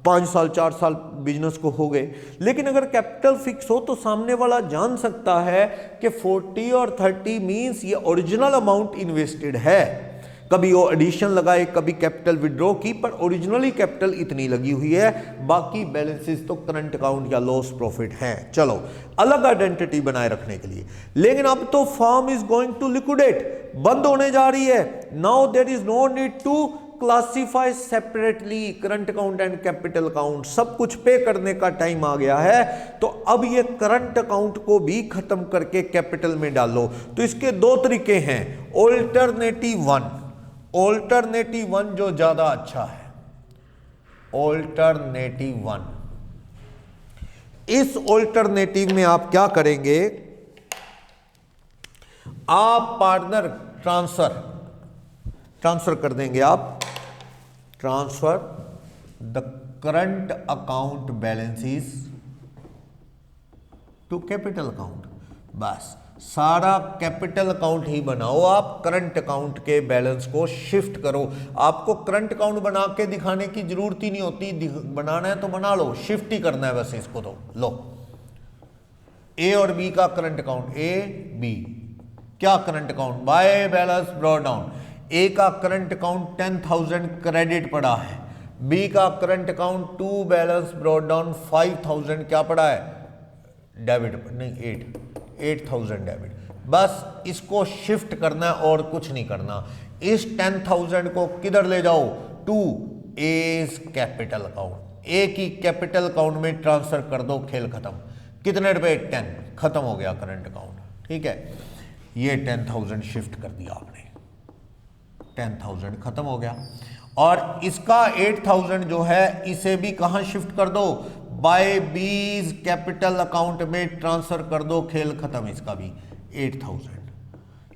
Speaker 1: 5 साल 4 साल बिजनेस को हो गए। लेकिन अगर कैपिटल फिक्स हो तो सामने वाला जान सकता है कि 40 और 30 मींस ये ओरिजिनल अमाउंट इन्वेस्टेड है। कभी वो एडिशन लगाए, कभी कैपिटल विड्रॉ की, पर ओरिजिनली कैपिटल इतनी लगी हुई है, बाकी बैलेंसेस तो करंट अकाउंट या लॉस प्रॉफिट हैं। चलो, अलग आइडेंटिटी बनाए रखने के लिए। लेकिन अब तो firm is going to liquidate, बंद होने जा रही है। Now there is no need to classify separately current account and capital account, सब कुछ पे करने का टाइम आ गया है। तो अब ये करंट अकाउंट को भी खत्म करके कैपिटल में डालो। तो इसके 2 तरीके हैं। ऑल्टरनेटिव वन जो ज्यादा अच्छा है, ऑल्टरनेटिव वन। इस ऑल्टरनेटिव में आप क्या करेंगे? आप पार्टनर ट्रांसफर कर देंगे, आप transfer the current account balances to capital account. बस सारा कैपिटल अकाउंट ही बनाओ, आप करंट अकाउंट के बैलेंस को शिफ्ट करो। आपको करंट अकाउंट बना के दिखाने की जरूरत ही नहीं होती, बनाना है तो बना लो, शिफ्ट ही करना है बस इसको। तो लो, ए और बी का करंट अकाउंट, ए बी क्या current account? By balance brought down. A का करंट अकाउंट 10,000 क्रेडिट पड़ा है, बी का current account 2 balance brought down 5,000 क्या पड़ा है? डेबिट, नहीं 8,000 डेबिट। बस इसको शिफ्ट करना है और कुछ नहीं करना। इस 10,000 को किधर ले जाओ? टू एज कैपिटल अकाउंट, ए की कैपिटल अकाउंट में ट्रांसफर कर दो, खेल खत्म। कितने रुपए? 10, खत्म हो गया करंट अकाउंट। ठीक है, ये 10,000 शिफ्ट कर दिया आपने, 10,000 खत्म हो गया। और इसका 8,000 जो है इसे भी कहां शिफ्ट कर दो? बाय बीज कैपिटल अकाउंट में ट्रांसफर कर दो, खेल खत्म। इसका भी 8,000।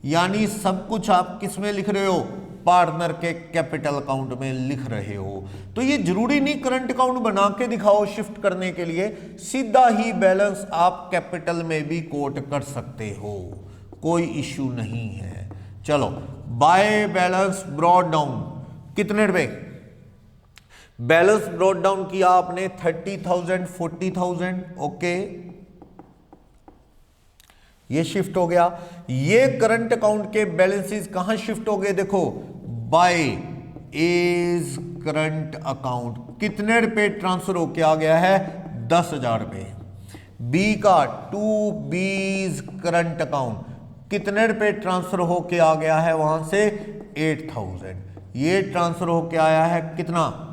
Speaker 1: यानी सब कुछ आप किस में लिख रहे हो? पार्टनर के कैपिटल अकाउंट में लिख रहे हो। तो ये जरूरी नहीं करंट अकाउंट बना के दिखाओ शिफ्ट करने के लिए, सीधा ही बैलेंस आप कैपिटल में भी कोट कर सकते हो, कोई इश्यू नहीं है। चलो, बाय बैलेंस ब्रॉट डाउन कितने रुपए? बैलेंस ब्रॉट डाउन किया आपने 30,000, 40,000, ओके, ये शिफ्ट हो गया। ये करंट अकाउंट के बैलेंसेस कहां शिफ्ट हो गए? देखो, बाय एज करंट अकाउंट कितने रुपए ट्रांसफर होके आ गया है? 10,000 रुपए। बी का टू बीज करंट अकाउंट कितने रुपए ट्रांसफर होके आ गया है वहां से? 8,000। ये ट्रांसफर होके आया है कितना?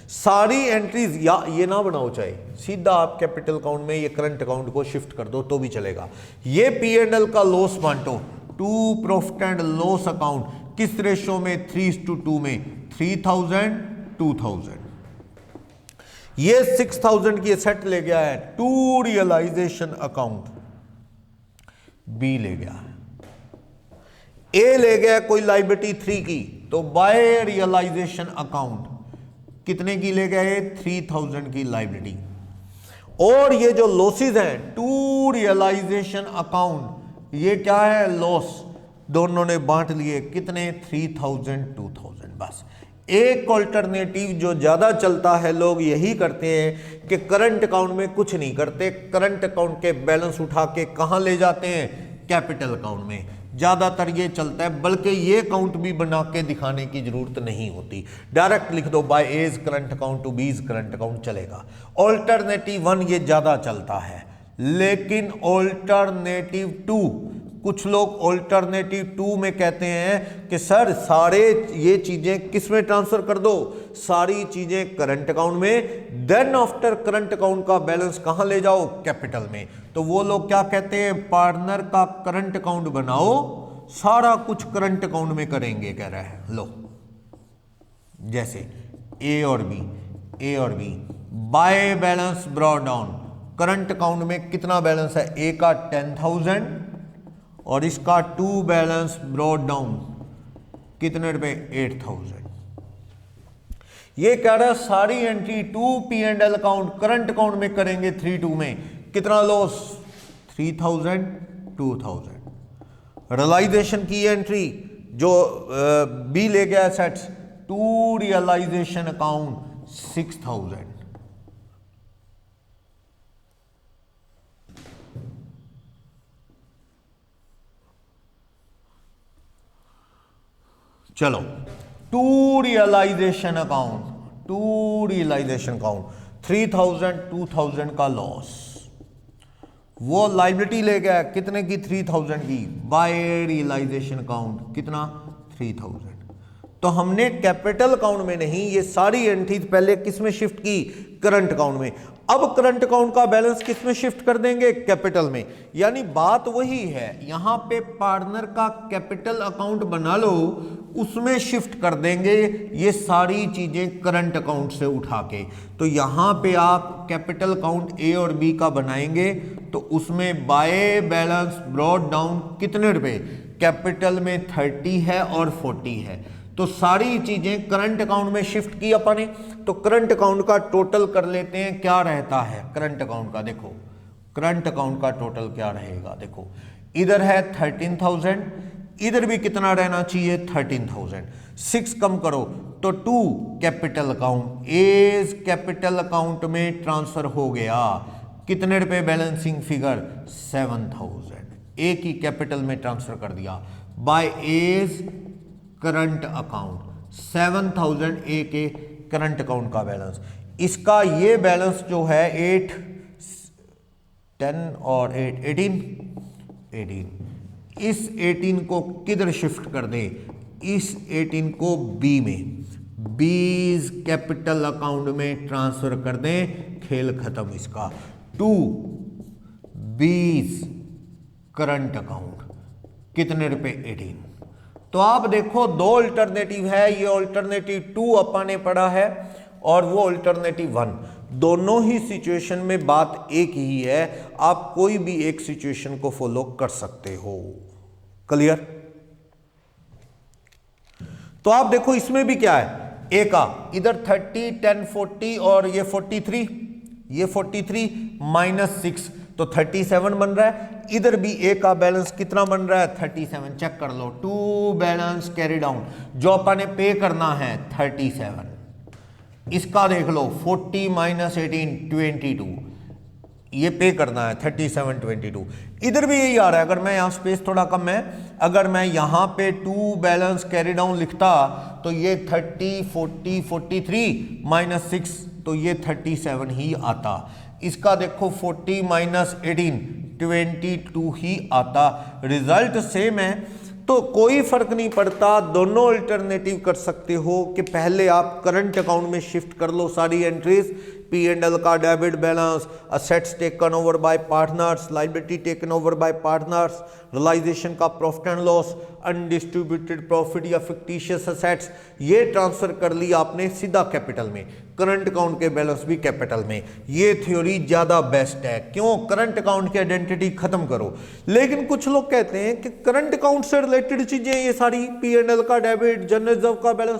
Speaker 1: सारी एंट्रीज या ये ना बनाओ, चाहे सीधा आप कैपिटल अकाउंट में ये करंट अकाउंट को शिफ्ट कर दो तो भी चलेगा। ये P&L का लॉस बांटो, to profit and loss account किस रेशो में? 3:2 में, 3,000 2,000। ये 6,000 की एसेट ले गया है टू रियलाइजेशन अकाउंट, बी ले गया है। ए ले गया कोई लाइबिलिटी 3 की, तो बाय रियलाइजेशन अकाउंट कितने की ले गए? 3,000 की लाइबिलिटी। और ये जो लॉसेस हैं टू रियलाइजेशन अकाउंट, ये क्या है? लॉस। दोनों ने बांट लिए कितने? 3,000 2,000। बस एक ऑल्टरनेटिव जो ज्यादा चलता है, लोग यही करते हैं कि करंट अकाउंट में कुछ नहीं करते, करंट अकाउंट के बैलेंस उठा के कहां ले जाते हैं? कैपिटल अकाउंट में। ज्यादातर ये चलता है, बल्कि ये अकाउंट भी बना के दिखाने की जरूरत नहीं होती, डायरेक्ट लिख दो by A's current account to B's current account, चलेगा। ऑल्टरनेटिव 1 ये ज्यादा चलता है, लेकिन ऑल्टरनेटिव 2 कुछ लोग ऑल्टरनेटिव 2 में कहते हैं कि सर सारे ये चीजें किस में ट्रांसफर कर दो, सारी चीजें करंट अकाउंट में, देन आफ्टर करंट अकाउंट का बैलेंस कहां ले जाओ, कैपिटल में। तो वो लोग क्या कहते हैं, पार्टनर का करंट अकाउंट बनाओ, सारा कुछ करंट अकाउंट में करेंगे, कह रहा है। लो जैसे ए और B by balance brought down, current account में कितना बैलेंस है, ए का 10,000 और इसका 2 बैलेंस ब्रॉट डाउन कितने रुपए, 8,000। ये कह रहा है सारी entry 2 P&L account current account में करेंगे 3-2 में, कितना लॉस, 3,000 2,000। रियलाइजेशन की एंट्री जो बी ले गया एसेट्स, 2 रियलाइजेशन अकाउंट 6,000। चलो 2 रियलाइजेशन अकाउंट 3,000 2,000 का लॉस, वो लाइबिलिटी ले गया कितने की, 3,000 की, बाय रियलाइजेशन अकाउंट कितना, 3,000। तो हमने कैपिटल अकाउंट में नहीं, ये सारी एंट्रीज पहले किस में शिफ्ट की, करंट अकाउंट में। अब करंट अकाउंट का बैलेंस किस में शिफ्ट कर देंगे, कैपिटल में। यानी बात वही है, यहां पे पार्टनर का कैपिटल अकाउंट बना लो, उसमें शिफ्ट कर देंगे ये सारी चीजें करंट अकाउंट से उठा के। तो यहां पे आप कैपिटल अकाउंट ए और बी का बनाएंगे तो उसमें बाय बैलेंस ब्रॉट डाउन कितने रुपए, कैपिटल में 30 है और 40 है, तो सारी चीजें करंट अकाउंट में शिफ्ट की अपने। तो करंट अकाउंट का टोटल कर लेते हैं, क्या रहता है करंट अकाउंट का, देखो करंट अकाउंट का टोटल क्या रहेगा, देखो इधर है 13,000, इधर भी कितना रहना चाहिए, 13,000, 6 कम करो तो 2 capital account, A's capital account में ट्रांसफर हो गया, कितने रुपए बैलेंसिंग फिगर, 7,000, ए की कैपिटल में ट्रांसफर कर दिया, बाय एज करंट अकाउंट 7,000 ए के करंट अकाउंट का बैलेंस। इसका ये बैलेंस जो है 8 10 और 8 18, इस 18 को किधर शिफ्ट कर दे, इस 18 को बी में, बीज कैपिटल अकाउंट में ट्रांसफर कर दें, खेल खत्म इसका। 2 बीज करंट अकाउंट कितने रुपए, 18। तो आप देखो दो अल्टरनेटिव है, ये अल्टरनेटिव 2 अपन ने पढ़ा है और वो अल्टरनेटिव 1, दोनों ही सिचुएशन में बात एक ही है, आप कोई भी एक सिचुएशन को फॉलो कर सकते हो। क्लियर? तो आप देखो इसमें भी क्या है, ए का इधर 30 10 40 और ये 43, ये 43 -6 तो 37 बन रहा है। इधर भी ए का बैलेंस कितना बन रहा है, 37, चेक कर लो, 2 बैलेंस कैरी डाउन, जो अपन ने पे करना है 37, इसका देख लो 40 - 18 22, ये पे करना है 37 22। इधर भी यही आ रहा है, अगर मैं यहाँ स्पेस थोड़ा कम है, अगर मैं यहाँ पे 2 बैलेंस कैरी डाउन लिखता तो ये 30 40 43 -6 तो ये 37 ही आता। इसका देखो 40 - 18 22 ही आता, रिजल्ट सेम है। तो कोई फर्क नहीं पड़ता, दोनों अल्टरनेटिव कर सकते हो कि पहले आप करंट अकाउंट में शिफ्ट कर लो सारी एंट्रीज, P&L का debit balance, assets taken over by partners, liability taken over by partners, realisation का profit and loss, undistributed profit या फिक्टिशियस असेट्स, ये ट्रांसफर कर लिया आपने सीधा कैपिटल में, करंट अकाउंट के बैलेंस भी कैपिटल में। ये थ्योरी ज्यादा बेस्ट है, क्यों, करंट अकाउंट की आइडेंटिटी खत्म करो। लेकिन कुछ लोग कहते हैं कि करंट अकाउंट से रिलेटेड चीजें ये सारी, P&L का डेबिट, जनरल रिजर्व का बैलेंस,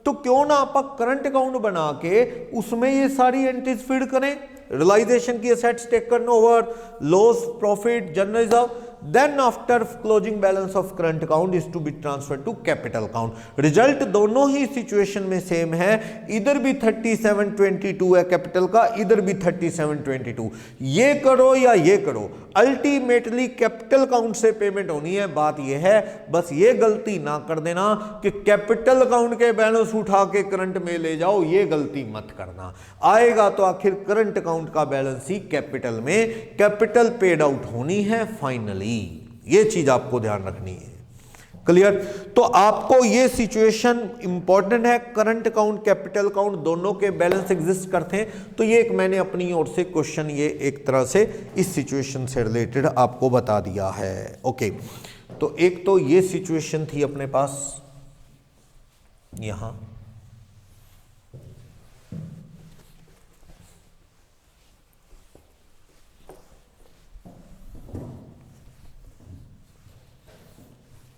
Speaker 1: तो क्यों ना आप करंट अकाउंट बना के उसमें ये सारी एंट्रीज फीड करें, रियलाइजेशन की assets taken over, loss, profit, general reserve, then after closing balance of current account is to be transferred to capital account। Result दोनों ही सिचुएशन में सेम है, इधर भी 37 22 है कैपिटल का, इधर भी 37 22, ये करो या ये करो, अल्टीमेटली कैपिटल अकाउंट से पेमेंट होनी है। बात ये है, बस ये गलती ना कर देना कि कैपिटल अकाउंट के बैलेंस उठा के करंट में ले जाओ, ये गलती मत करना। आएगा तो आखिर करंट अकाउंट का बैलेंस ही कैपिटल में, कैपिटल पेड आउट होनी है फाइनली। ये चीज आपको ध्यान रखनी है। क्लियर? तो आपको ये सिचुएशन इंपॉर्टेंट है, करंट अकाउंट कैपिटल अकाउंट दोनों के बैलेंस एग्जिस्ट करते हैं। तो ये एक मैंने अपनी ओर से क्वेश्चन ये एक तरह से इस सिचुएशन से रिलेटेड आपको बता दिया है। ओके, तो एक तो ये सिचुएशन थी अपने पास यहां,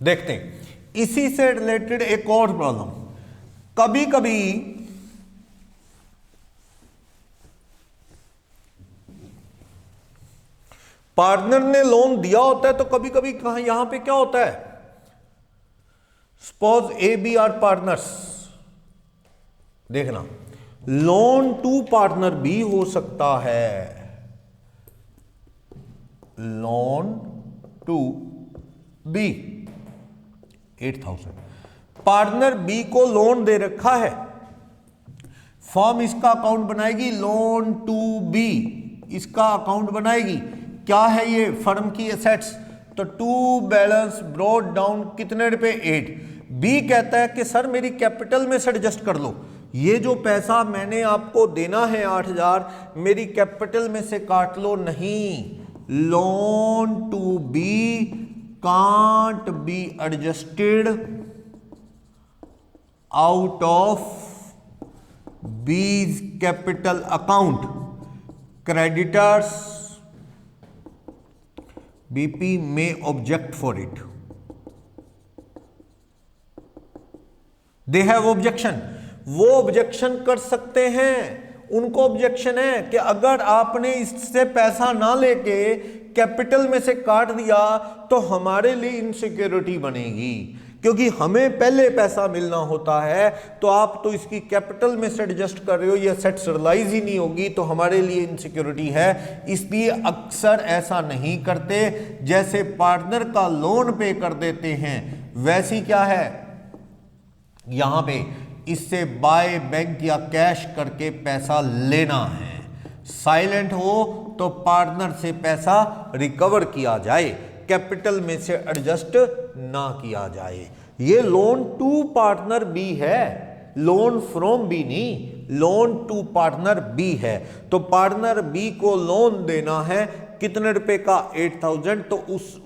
Speaker 1: देखते हैं इसी से रिलेटेड एक और प्रॉब्लम। कभी कभी पार्टनर ने लोन दिया होता है, तो कभी कभी कहां यहां पे क्या होता है, suppose A B are partners, देखना लोन टू पार्टनर बी हो सकता है, loan to B 8,000, partner B को लोन दे रखा है, फर्म इसका अकाउंट बनाएगी, लोन टू बी इसका अकाउंट बनाएगी। क्या है ये, फर्म की एसेट्स, तो टू बैलेंस ब्रॉट डाउन कितने रुपए, 8। बी कहता है कि सर मेरी कैपिटल में से एडजस्ट कर लो, ये जो पैसा मैंने आपको देना है 8,000 मेरी कैपिटल में से काट लो। नहीं, loan to B can't be adjusted out of B's capital account. Creditors BP may object for it. They have objection. वो ऑब्जेक्शन कर सकते हैं, उनको ऑब्जेक्शन है कि अगर आपने इससे पैसा ना लेके कैपिटल में से काट दिया तो हमारे लिए इनसिक्योरिटी बनेगी, क्योंकि हमें पहले पैसा मिलना होता है, तो आप तो इसकी कैपिटल में से एडजस्ट कर रहे हो, ये एसेट्स रियलाइज ही नहीं होगी, तो हमारे लिए इनसिक्योरिटी है। इसलिए अक्सर ऐसा नहीं करते, जैसे पार्टनर का लोन पे कर देते हैं वैसी क्या है यहां पे, इससे बाय बैंक या कैश करके पैसा लेना है। साइलेंट हो तो पार्टनर से पैसा रिकवर किया जाए, कैपिटल में से एडजस्ट ना किया जाए। ये लोन टू पार्टनर बी है, लोन फ्रॉम बी नहीं, लोन टू पार्टनर बी है। तो पार्टनर बी को लोन देना है कितने रुपए का, 8,000, तो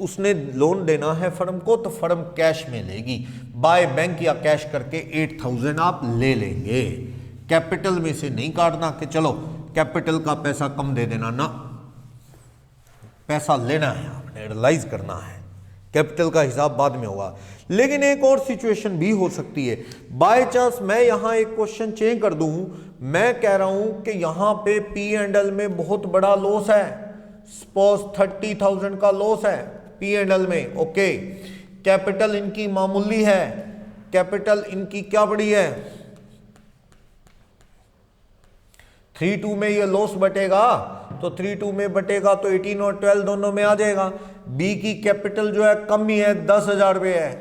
Speaker 1: उसने लोन देना है फर्म को, तो फर्म कैश में लेगी, बाय बैंक या कैश करके 8,000 आप ले लेंगे, कैपिटल में से नहीं काटना कि चलो कैपिटल का पैसा कम दे देना, ना, पैसा लेना है आपने, रियलाइज करना है, कैपिटल का हिसाब बाद में होगा। लेकिन एक और सिचुएशन भी हो सकती है, बाय चांस मैं यहां एक क्वेश्चन चेंज कर दूं, मैं कह रहा हूं कि यहां पे पी एंड एल में बहुत बड़ा लॉस है, सपोज 30,000 का लॉस है पी एंड एल में। ओके, कैपिटल इनकी मामूली है, कैपिटल इनकी क्या बड़ी है, 3-2 में ये लॉस बटेगा, तो 3-2 में बटेगा तो 18 और 12 दोनों में आ जाएगा। बी की कैपिटल जो है कम ही है, 10,000 रुपये है,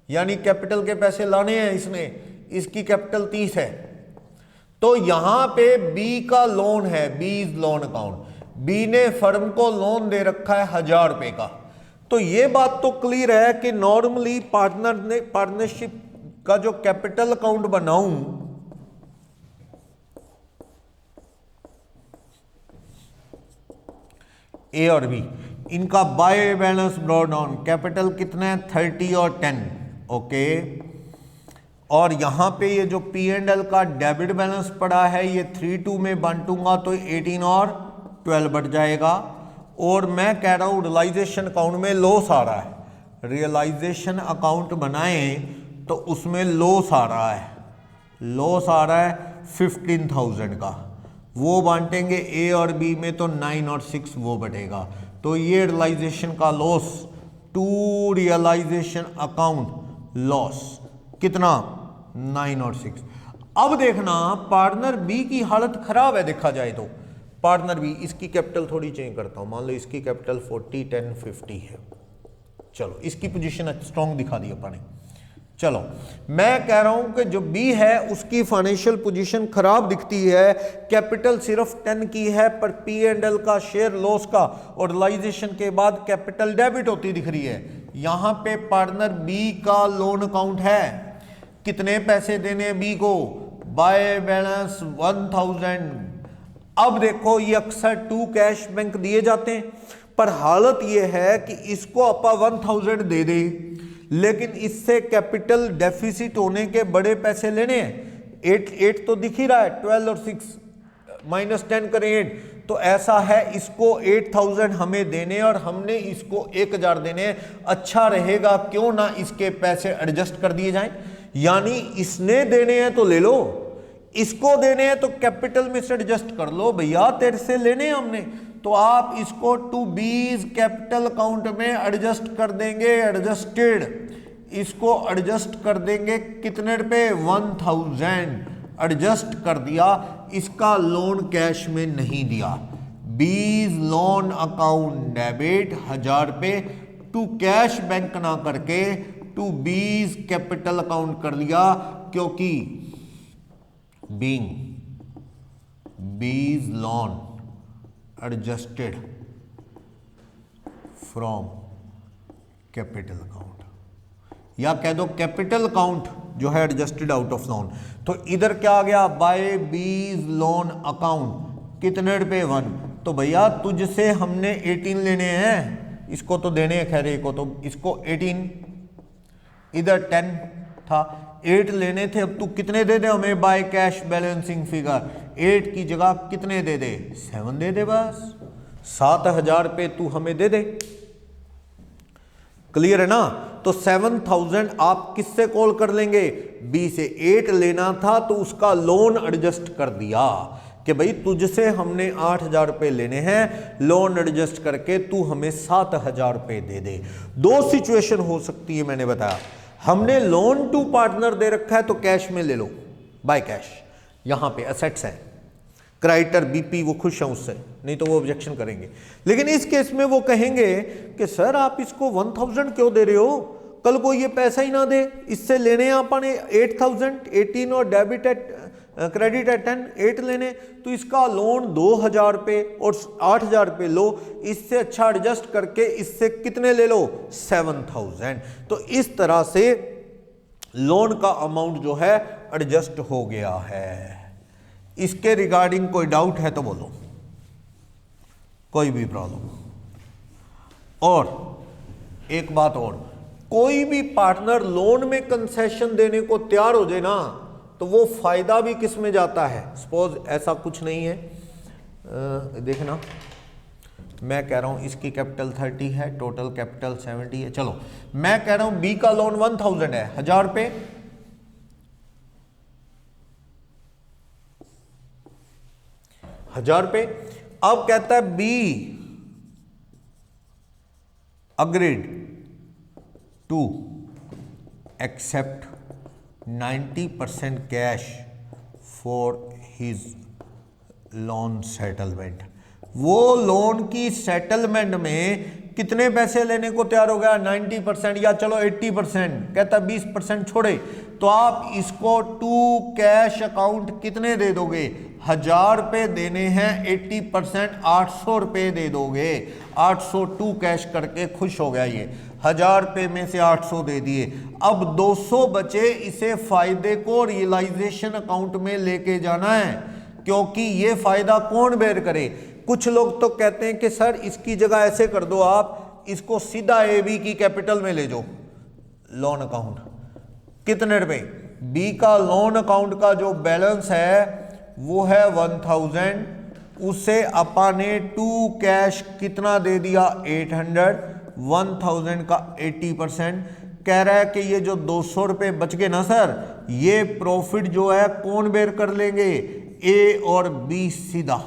Speaker 1: यानी कैपिटल के पैसे लाने हैं इसने, इसकी कैपिटल 30 है। तो यहां पे बी का लोन है, B is loan account, B ने फर्म को लोन दे रखा है 1,000 रुपये का। तो ये बात तो क्लियर है कि नॉर्मली पार्टनरशिप का जो कैपिटल अकाउंट बनाऊं, ए और बी, इनका bye balance brought down, capital कितने हैं 30 और 10। ओके, और यहां पे ये जो पी एंड एल का डेबिट बैलेंस पड़ा है, ये 3-2 में बांटूंगा तो 18 और 12 बढ़ जाएगा। और मैं कह रहा हूं रियलाइजेशन अकाउंट में लॉस आ रहा है, रियलाइजेशन अकाउंट बनाएं तो उसमें लॉस आ रहा है, लॉस आ रहा है 15,000 का, वो बांटेंगे ए और बी में तो 9 और 6 वो बढ़ेगा। तो ये रियलाइजेशन का loss, to realisation account loss कितना, 9 और 6। अब देखना पार्टनर बी की हालत खराब है, देखा जाए तो पार्टनर बी, इसकी कैपिटल थोड़ी चेंज करता हूं, मान लो इसकी कैपिटल 40, 10, 50 है, चलो इसकी पोजीशन स्ट्रॉन्ग दिखा दी अपन ने, चलो मैं कह रहा हूं कि जो बी है उसकी फाइनेंशियल पोजीशन खराब दिखती है, कैपिटल सिर्फ 10 की है, पर P&L का शेयर लॉस का और रियलाइजेशन के बाद कैपिटल डेबिट होती दिख रही है। यहां पे पार्टनर बी का लोन अकाउंट है, कितने पैसे देने हैं बी को, बाय बैलेंस 1000। अब देखो ये अक्सर टू कैश बैंक दिए जाते हैं, पर हालत ये है कि इसको अपा 1000 दे दे, लेकिन इससे कैपिटल डेफिसिट होने के बड़े पैसे लेने हैं। 8 तो दिख ही रहा है, 12 और 6 -10 करें 8, तो ऐसा है इसको 8000 हमें देने और हमने इसको 1000 देने। अच्छा रहेगा क्यों ना इसके पैसे एडजस्ट कर दिए जाएं, यानी इसने देने हैं तो ले लो, इसको देने हैं तो कैपिटल में से एडजस्ट कर लो, भैया तेरे से लेने हैं हमने, तो आप इसको टू बीज कैपिटल अकाउंट में एडजस्ट कर देंगे, एडजस्टेड, इसको एडजस्ट कर देंगे कितने रुपए, 1000 एडजस्ट कर दिया, इसका लोन कैश में नहीं दिया, बीज लोन अकाउंट डेबिट 1000 रुपए टू कैश बैंक ना करके टू बीज कैपिटल अकाउंट कर लिया, क्योंकि बीइंग बीज loan adjusted from capital account, या कह दो कैपिटल अकाउंट जो है एडजस्टेड आउट ऑफ लोन। तो इधर क्या आ गया, बाय बीज लोन अकाउंट कितने रुपए 1, तो भैया तुझसे हमने 18 लेने हैं, इसको तो देने हैं खैर को, तो इसको 18, इधर 10 था, 8 लेने थे, अब तू कितने दे दे हमें बाय कैश बैलेंसिंग फिगर, 8 की जगह कितने दे दे, 7 दे दे, बस 7000 रुपये तू हमें दे दे। क्लियर है ना, तो 7000 आप किससे कॉल कर लेंगे, बी से। 8 लेना था तो उसका लोन एडजस्ट कर दिया कि भाई तुझसे हमने 8000 रुपये लेने हैं, लोन एडजस्ट करके तू हमें 7000 रुपये दे दे। दो सिचुएशन हो सकती है, मैंने बताया, हमने लोन टू पार्टनर दे रखा है तो कैश में ले लो, बाय कैश, यहां पे एसेट्स है, क्रेडिटर बीपी वो खुश है उससे, नहीं तो वो ऑब्जेक्शन करेंगे। लेकिन इस केस में वो कहेंगे कि सर आप इसको 1000 क्यों दे रहे हो, कल को ये पैसा ही ना दे, इससे लेने आपने 8000, 18 और डेबिट एट क्रेडिट एट 10, 8 लेने, तो इसका लोन 2000 रुपये और 8000 रुपये लो, इससे अच्छा एडजस्ट करके इससे कितने ले लो, 7000। तो इस तरह से लोन का अमाउंट जो है एडजस्ट हो गया है। इसके रिगार्डिंग कोई डाउट है तो बोलो, कोई भी प्रॉब्लम। और एक बात और, कोई भी पार्टनर लोन में कंसेशन देने को तैयार हो जाए ना, तो वो फायदा भी किस में जाता है, सपोज ऐसा कुछ नहीं है, देखना मैं कह रहा हूं इसकी कैपिटल 30 है, टोटल कैपिटल 70 है, चलो मैं कह रहा हूं बी का लोन 1000 है, 1000 रुपये, 1000 रुपये। अब कहता है B agreed to accept 90% cash for his loan settlement. वो लोन की सेटलमेंट में कितने पैसे लेने को तैयार हो गया, 90% या चलो 80%, कहता 20% छोड़े, तो आप इसको टू कैश अकाउंट कितने दे दोगे, 1000 रुपये देने हैं, 80% 800 रुपये दे दोगे, 800 टू कैश करके खुश हो गया ये, 1000 रुपये में से 800 दे दिए। अब 200 बचे, इसे फायदे को रियलाइजेशन अकाउंट में लेके जाना है, क्योंकि ये फायदा कौन बेयर करे। कुछ लोग तो कहते हैं कि सर इसकी जगह ऐसे कर दो, आप इसको सीधा AB की कैपिटल में ले जाओ, लोन अकाउंट कितने रुपए, बी का लोन अकाउंट का जो बैलेंस है वो है 1000, उसे अपन ने टू कैश कितना दे दिया 800, 1000 का 80%, कह रहा है कि ये जो 200 रुपये बच गए ना सर, ये प्रॉफिट जो है कौन बेयर कर लेंगे, ए और बी सीधा,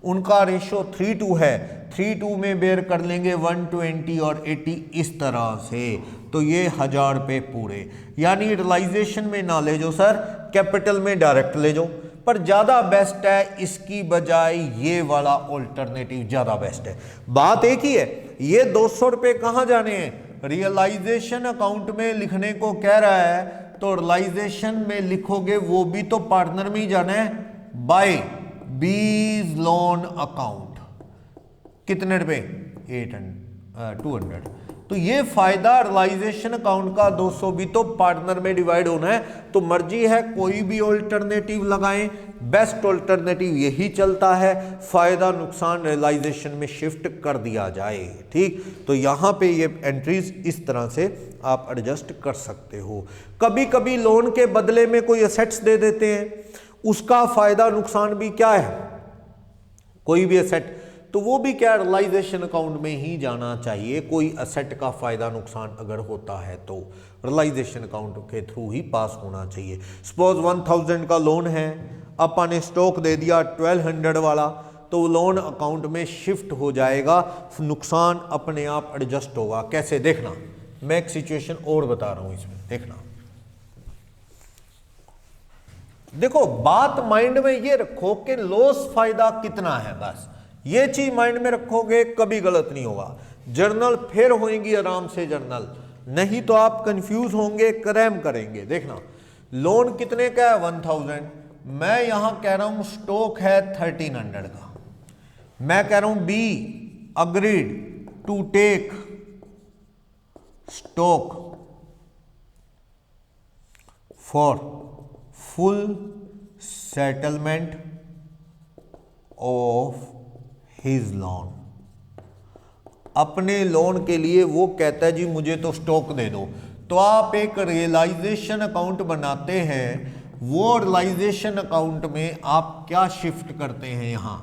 Speaker 1: उनका रेशो 3:2 है, 3:2 में बेयर कर लेंगे 120 और 80 इस तरह से। तो ये 1000 रुपये पूरे, यानी रियलाइजेशन में ना ले जाओ सर, कैपिटल में डायरेक्ट ले जाओ, पर ज़्यादा बेस्ट है इसकी बजाय ये वाला ऑल्टरनेटिव ज़्यादा बेस्ट है। बात एक ही है, ये 200 रुपये कहाँ जाने हैं, रियलाइजेशन अकाउंट में लिखने को कह रहा है, तो रियलाइजेशन में लिखोगे वो भी तो पार्टनर में ही जाना है, बाय बीज लोन अकाउंट। कितने रुपए? 200। तो ये फायदा रियलाइजेशन अकाउंट का 200 भी तो पार्टनर में डिवाइड होना है। तो मर्जी है कोई भी ऑल्टरनेटिव लगाएं, बेस्ट ऑल्टरनेटिव यही चलता है, फायदा नुकसान रियलाइजेशन में शिफ्ट कर दिया जाए। ठीक, तो यहां पे ये एंट्रीज इस तरह से आप एडजस्ट कर सकते हो। कभी कभी लोन के बदले में कोई एसेट्स दे देते हैं, उसका फायदा नुकसान भी क्या है, कोई भी एसेट, तो वो भी क्या रियलाइजेशन अकाउंट में ही जाना चाहिए। कोई एसेट का फायदा नुकसान अगर होता है तो रियलाइजेशन अकाउंट के थ्रू ही पास होना चाहिए। सपोज 1000 का लोन है, अपन ने स्टॉक दे दिया 1200 वाला, तो लोन अकाउंट में शिफ्ट हो जाएगा, नुकसान अपने आप एडजस्ट होगा। कैसे? देखना, मैं एक सिचुएशन और बता रहा हूं इसमें, देखना। देखो, बात माइंड में ये रखो कि लॉस फायदा कितना है, बस ये चीज माइंड में रखोगे, कभी गलत नहीं होगा। जर्नल फिर होएंगी आराम से जर्नल, नहीं तो आप कंफ्यूज होंगे, क्रैम करेंगे। देखना, लोन कितने का है? 1000। मैं यहां कह रहा हूं स्टॉक है 1300 का। मैं कह रहा हूं B agreed to take stock for full settlement of his loan. अपने लोन के लिए वो कहता है जी मुझे तो स्टॉक दे दो, तो आप एक रियलाइजेशन अकाउंट बनाते हैं। वो रियलाइजेशन अकाउंट में आप क्या शिफ्ट करते हैं? यहां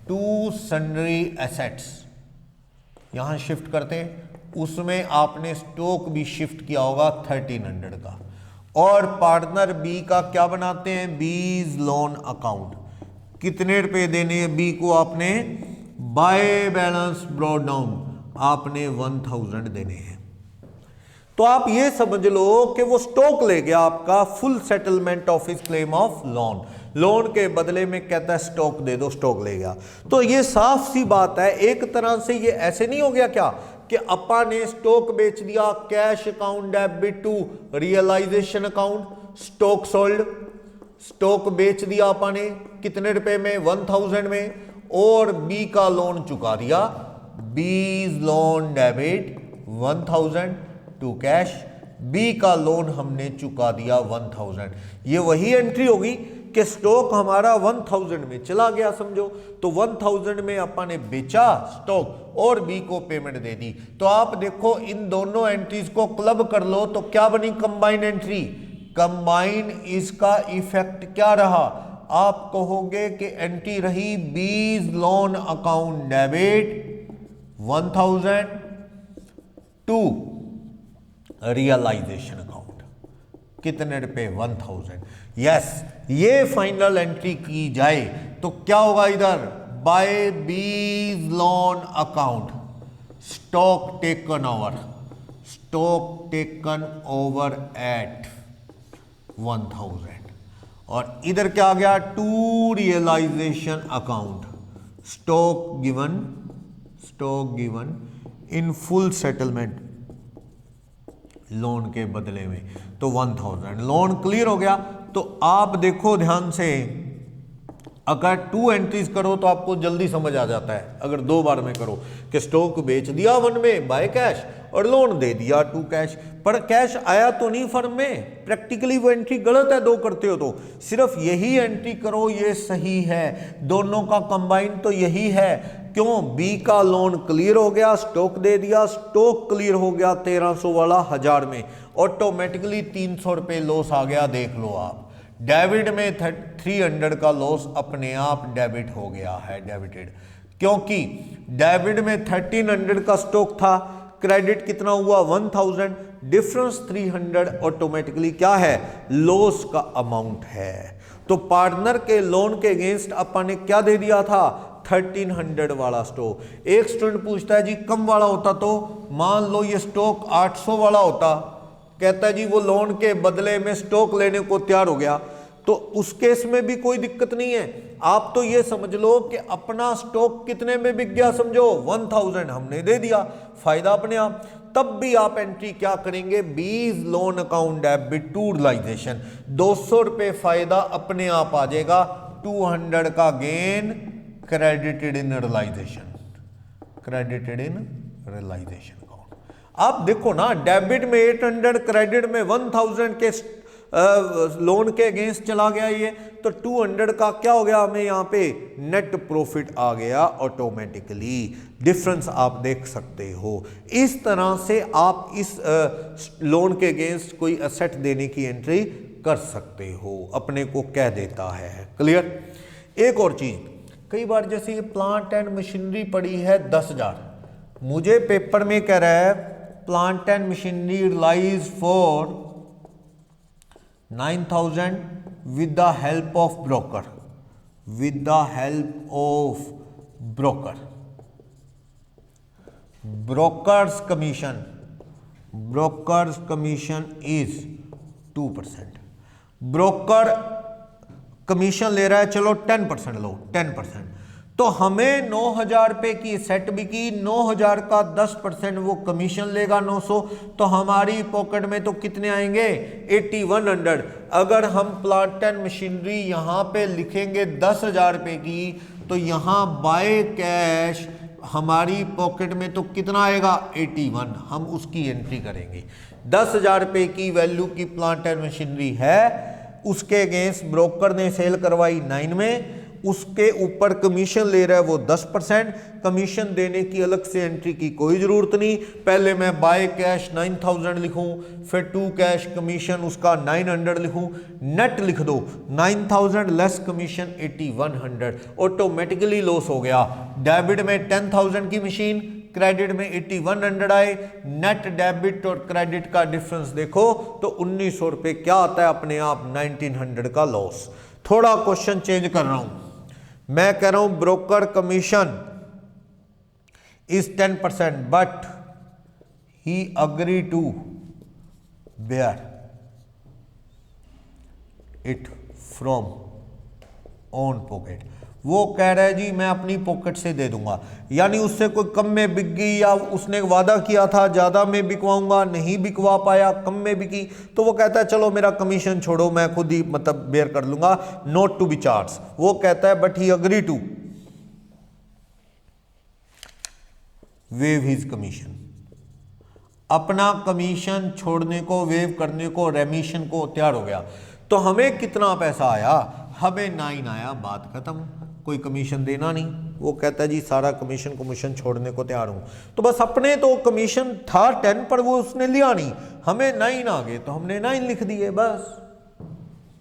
Speaker 1: टू सन्ड्री एसेट्स यहां शिफ्ट करते हैं, उसमें आपने स्टॉक भी शिफ्ट किया होगा 1300 का। और पार्टनर बी का क्या बनाते हैं? बीज लोन अकाउंट। कितने रुपए देने हैं बी को? आपने बाय बैलेंस ब्रॉट डाउन आपने 1000 देने हैं। तो आप ये समझ लो कि वो स्टॉक ले गया आपका, full settlement of his claim of loan. Loan के बदले में कहता है स्टॉक दे दो, स्टॉक ले गया। तो ये साफ सी बात है, एक तरह से ये ऐसे नहीं हो गया क्या कि अपा ने स्टॉक बेच दिया, cash account debit to realisation account, stock sold, stock बेच दिया अपा ने कितने रुपए में? 1000 में, और बी का लोन चुका दिया, B's loan debit 1000 to cash, B का लोन हमने चुका दिया 1000। ये वही एंट्री होगी कि स्टॉक हमारा 1000 में चला गया समझो, तो 1000 में अपन ने बेचा स्टॉक और बी को पेमेंट दे दी। तो आप देखो इन दोनों एंट्रीज को क्लब कर लो तो क्या बनी? Combine entry. कंबाइन इसका इफेक्ट क्या रहा? आप कहोगे कि एंट्री रही B's loan account debit 1000 to realisation account. कितने रुपए? 1000। यस, ये फाइनल एंट्री की जाए तो क्या होगा? इधर by B's loan account, stock taken over, stock taken over at 1000। और इधर क्या आ गया? To realisation account, stock given in full settlement loan के बदले में, तो 1000 लोन क्लियर हो गया। तो आप देखो ध्यान से, अगर 2 एंट्रीज करो तो आपको जल्दी समझ आ जाता है। अगर 2 बार में करो कि स्टॉक बेच दिया 1 में बाय कैश और लोन दे दिया 2 कैश, पर कैश आया तो नहीं फर्म में, प्रैक्टिकली वो एंट्री गलत है 2 करते हो तो। सिर्फ यही एंट्री करो, ये सही है। दोनों का कंबाइन तो यही है। क्यों? बी का लोन क्लियर हो गया, स्टॉक दे दिया, स्टॉक क्लियर हो गया 1300 वाला 1000 में, ऑटोमेटिकली 300 रुपये लॉस आ गया। देख लो आप, डेबिट में 300 का लॉस अपने आप डेबिट हो गया है, डेबिटेड। क्योंकि डेबिट में 1300 का स्टॉक था, क्रेडिट कितना हुआ? 1000, डिफरेंस 300 ऑटोमेटिकली क्या है? लॉस का अमाउंट है। तो पार्टनर के लोन के अगेंस्ट अपन ने क्या दे दिया था? 1300 वाला स्टॉक। एक स्टूडेंट पूछता है जी कम वाला होता तो, मान लो ये स्टॉक 800 वाला होता, कहता है जी वो लोन के बदले में स्टॉक लेने को तैयार हो गया, तो उस केस में भी कोई दिक्कत नहीं है। आप तो ये समझ लो कि अपना स्टॉक कितने में बिक गया समझो, 1000 हमने दे दिया, फायदा अपने आप। तब भी आप एंट्री क्या करेंगे, B's loan account debit to realisation, 200 रुपये फायदा अपने आप आ जाएगा, 200 का gain credited in realisation, credited in realisation account. आप देखो ना, डेबिट में 800, क्रेडिट में 1000 के लोन के अगेंस्ट चला गया ये, तो 200 का क्या हो गया, हमें यहाँ पे नेट प्रॉफिट आ गया ऑटोमेटिकली। डिफरेंस आप देख सकते हो। इस तरह से आप इस लोन के अगेंस्ट कोई एसेट देने की एंट्री कर सकते हो, अपने को कह देता है। क्लियर। एक और चीज, कई बार जैसे ये प्लांट एंड मशीनरी पड़ी है 10,000, मुझे पेपर में कह रहा है plant and machinery realise for 9,000 with the help of broker, with the help of broker, broker's commission is 2%, broker commission ले रहा है, चलो 10% लो, 10%, तो हमें 9,000 रुपये की सेट बिकी, 9,000 का 10% वो कमीशन लेगा 900, तो हमारी पॉकेट में तो कितने आएंगे, 8100। अगर हम प्लांट एंड मशीनरी यहाँ पे लिखेंगे 10,000 रुपये की, तो यहाँ बाय कैश हमारी पॉकेट में तो कितना आएगा, 81, हम उसकी एंट्री करेंगे। 10,000 रुपये की वैल्यू की प्लांट एंड मशीनरी है, उसके अगेंस्ट ब्रोकर ने सेल करवाई 9 में, उसके ऊपर कमीशन ले रहा है वो 10%, कमीशन देने की अलग से एंट्री की कोई जरूरत नहीं। पहले मैं बाय कैश 9,000 लिखूं, फिर टू कैश कमीशन उसका 900 लिखूं, नेट लिख दो 9,000 लेस कमीशन 8100, ऑटोमेटिकली लॉस हो गया। डेबिट में 10,000 की मशीन, क्रेडिट में 8100 आए, नेट डेबिट और क्रेडिट का डिफरेंस देखो तो 1900 रुपये क्या आता है, अपने आप 1900 का लॉस। थोड़ा क्वेश्चन चेंज कर रहा हूं, मैं कह रहा हूं broker commission is 10%, but he agree to bear it from own pocket. वो कह रहा है जी मैं अपनी पॉकेट से दे दूंगा, यानी उससे कोई कम में बिक गई, या उसने वादा किया था ज्यादा में बिकवाऊंगा, नहीं बिकवा पाया, कम में बिकी, तो वो कहता है चलो मेरा कमीशन छोड़ो, मैं खुद ही मतलब बेयर कर लूंगा, नॉट टू बी चार्ज। वो कहता है but he agree to waive his commission, अपना कमीशन छोड़ने को, वेव करने को, रेमिशन को तैयार हो गया। तो हमें कितना पैसा आया, हमें 9 आया, बात खत्म, कोई कमीशन देना नहीं। वो कहता है जी सारा कमीशन छोड़ने को तैयार हूं, तो बस अपने तो कमीशन था 10 पर वो उसने लिया नहीं, हमें 9 आ गए तो हमने 9 लिख दिए, बस।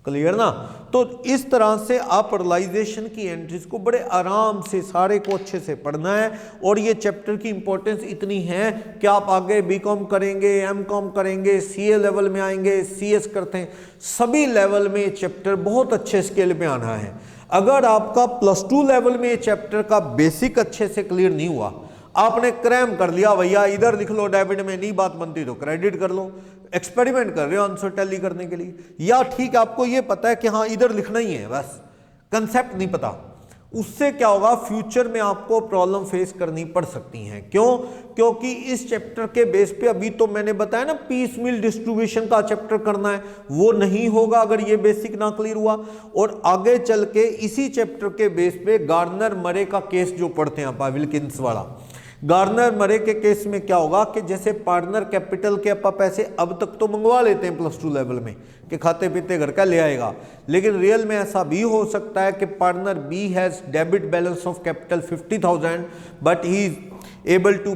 Speaker 1: क्लियर ना। तो इस तरह से आप रियलाइजेशन की एंट्रीज को बड़े आराम से सारे को अच्छे से पढ़ना है, और ये चैप्टर की इंपॉर्टेंस इतनी है कि आप आगे बीकॉम करेंगे, एमकॉम करेंगे, सीए लेवल में आएंगे, सीएस करते हैं, सभी लेवल में ये चैप्टर बहुत अच्छे स्केल पे आना है। अगर आपका +2 लेवल में ये चैप्टर का बेसिक अच्छे से क्लियर नहीं हुआ, आपने क्रैम कर लिया भैया इधर लिख लो, डेबिट में नहीं बात बनती तो क्रेडिट कर लो, एक्सपेरिमेंट कर रहे हो आंसर टैली करने के लिए, या ठीक आपको ये पता है कि हाँ इधर लिखना ही है, बस कंसेप्ट नहीं पता, उससे क्या होगा, फ्यूचर में आपको प्रॉब्लम फेस करनी पड़ सकती हैं। क्यों? क्योंकि इस चैप्टर के बेस पे अभी तो मैंने बताया ना पीस मील डिस्ट्रीब्यूशन का चैप्टर करना है, वो नहीं होगा अगर ये बेसिक ना क्लियर हुआ। और आगे चल के इसी चैप्टर के बेस पे गार्नर मरे का केस जो पढ़ते हैं आप, विल्किंस वाला, गार्नर मरे के केस में क्या होगा कि जैसे पार्टनर कैपिटल के आप पैसे अब तक तो मंगवा लेते हैं +2 लेवल में कि खाते पीते घर का ले आएगा, लेकिन रियल में ऐसा भी हो सकता है कि partner B has debit balance of capital 50,000 but he is able to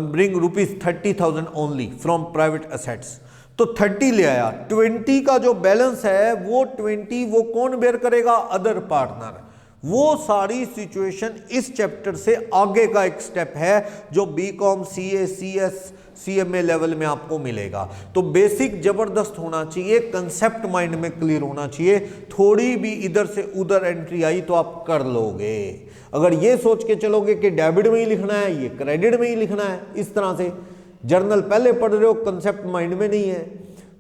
Speaker 1: bring ₹30,000 only from private assets, तो 30 ले आया, 20 का जो बैलेंस है वो 20 वो कौन बेयर करेगा, अदर पार्टनर। वो सारी सिचुएशन इस चैप्टर से आगे का एक स्टेप है जो BCom, CA, CS, CMA level में आपको मिलेगा। तो बेसिक जबरदस्त होना चाहिए, कंसेप्ट माइंड में क्लियर होना चाहिए, थोड़ी भी इधर से उधर एंट्री आई तो आप कर लोगे। अगर ये सोच के चलोगे कि डेबिट में ही लिखना है, ये क्रेडिट में ही लिखना है, इस तरह से जर्नल पहले पढ़ रहे हो, कंसेप्ट माइंड में नहीं है,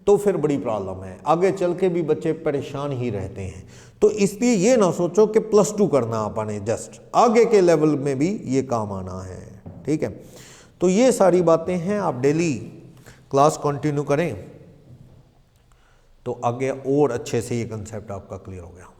Speaker 1: तो फिर बड़ी प्रॉब्लम है, आगे चल के भी बच्चे परेशान ही रहते हैं। तो इसलिए ये ना सोचो कि +2 करना आपने, जस्ट आगे के लेवल में भी ये काम आना है, ठीक है। तो ये सारी बातें हैं, आप डेली क्लास कंटिन्यू करें तो आगे और अच्छे से ये कंसेप्ट आपका क्लियर हो गया।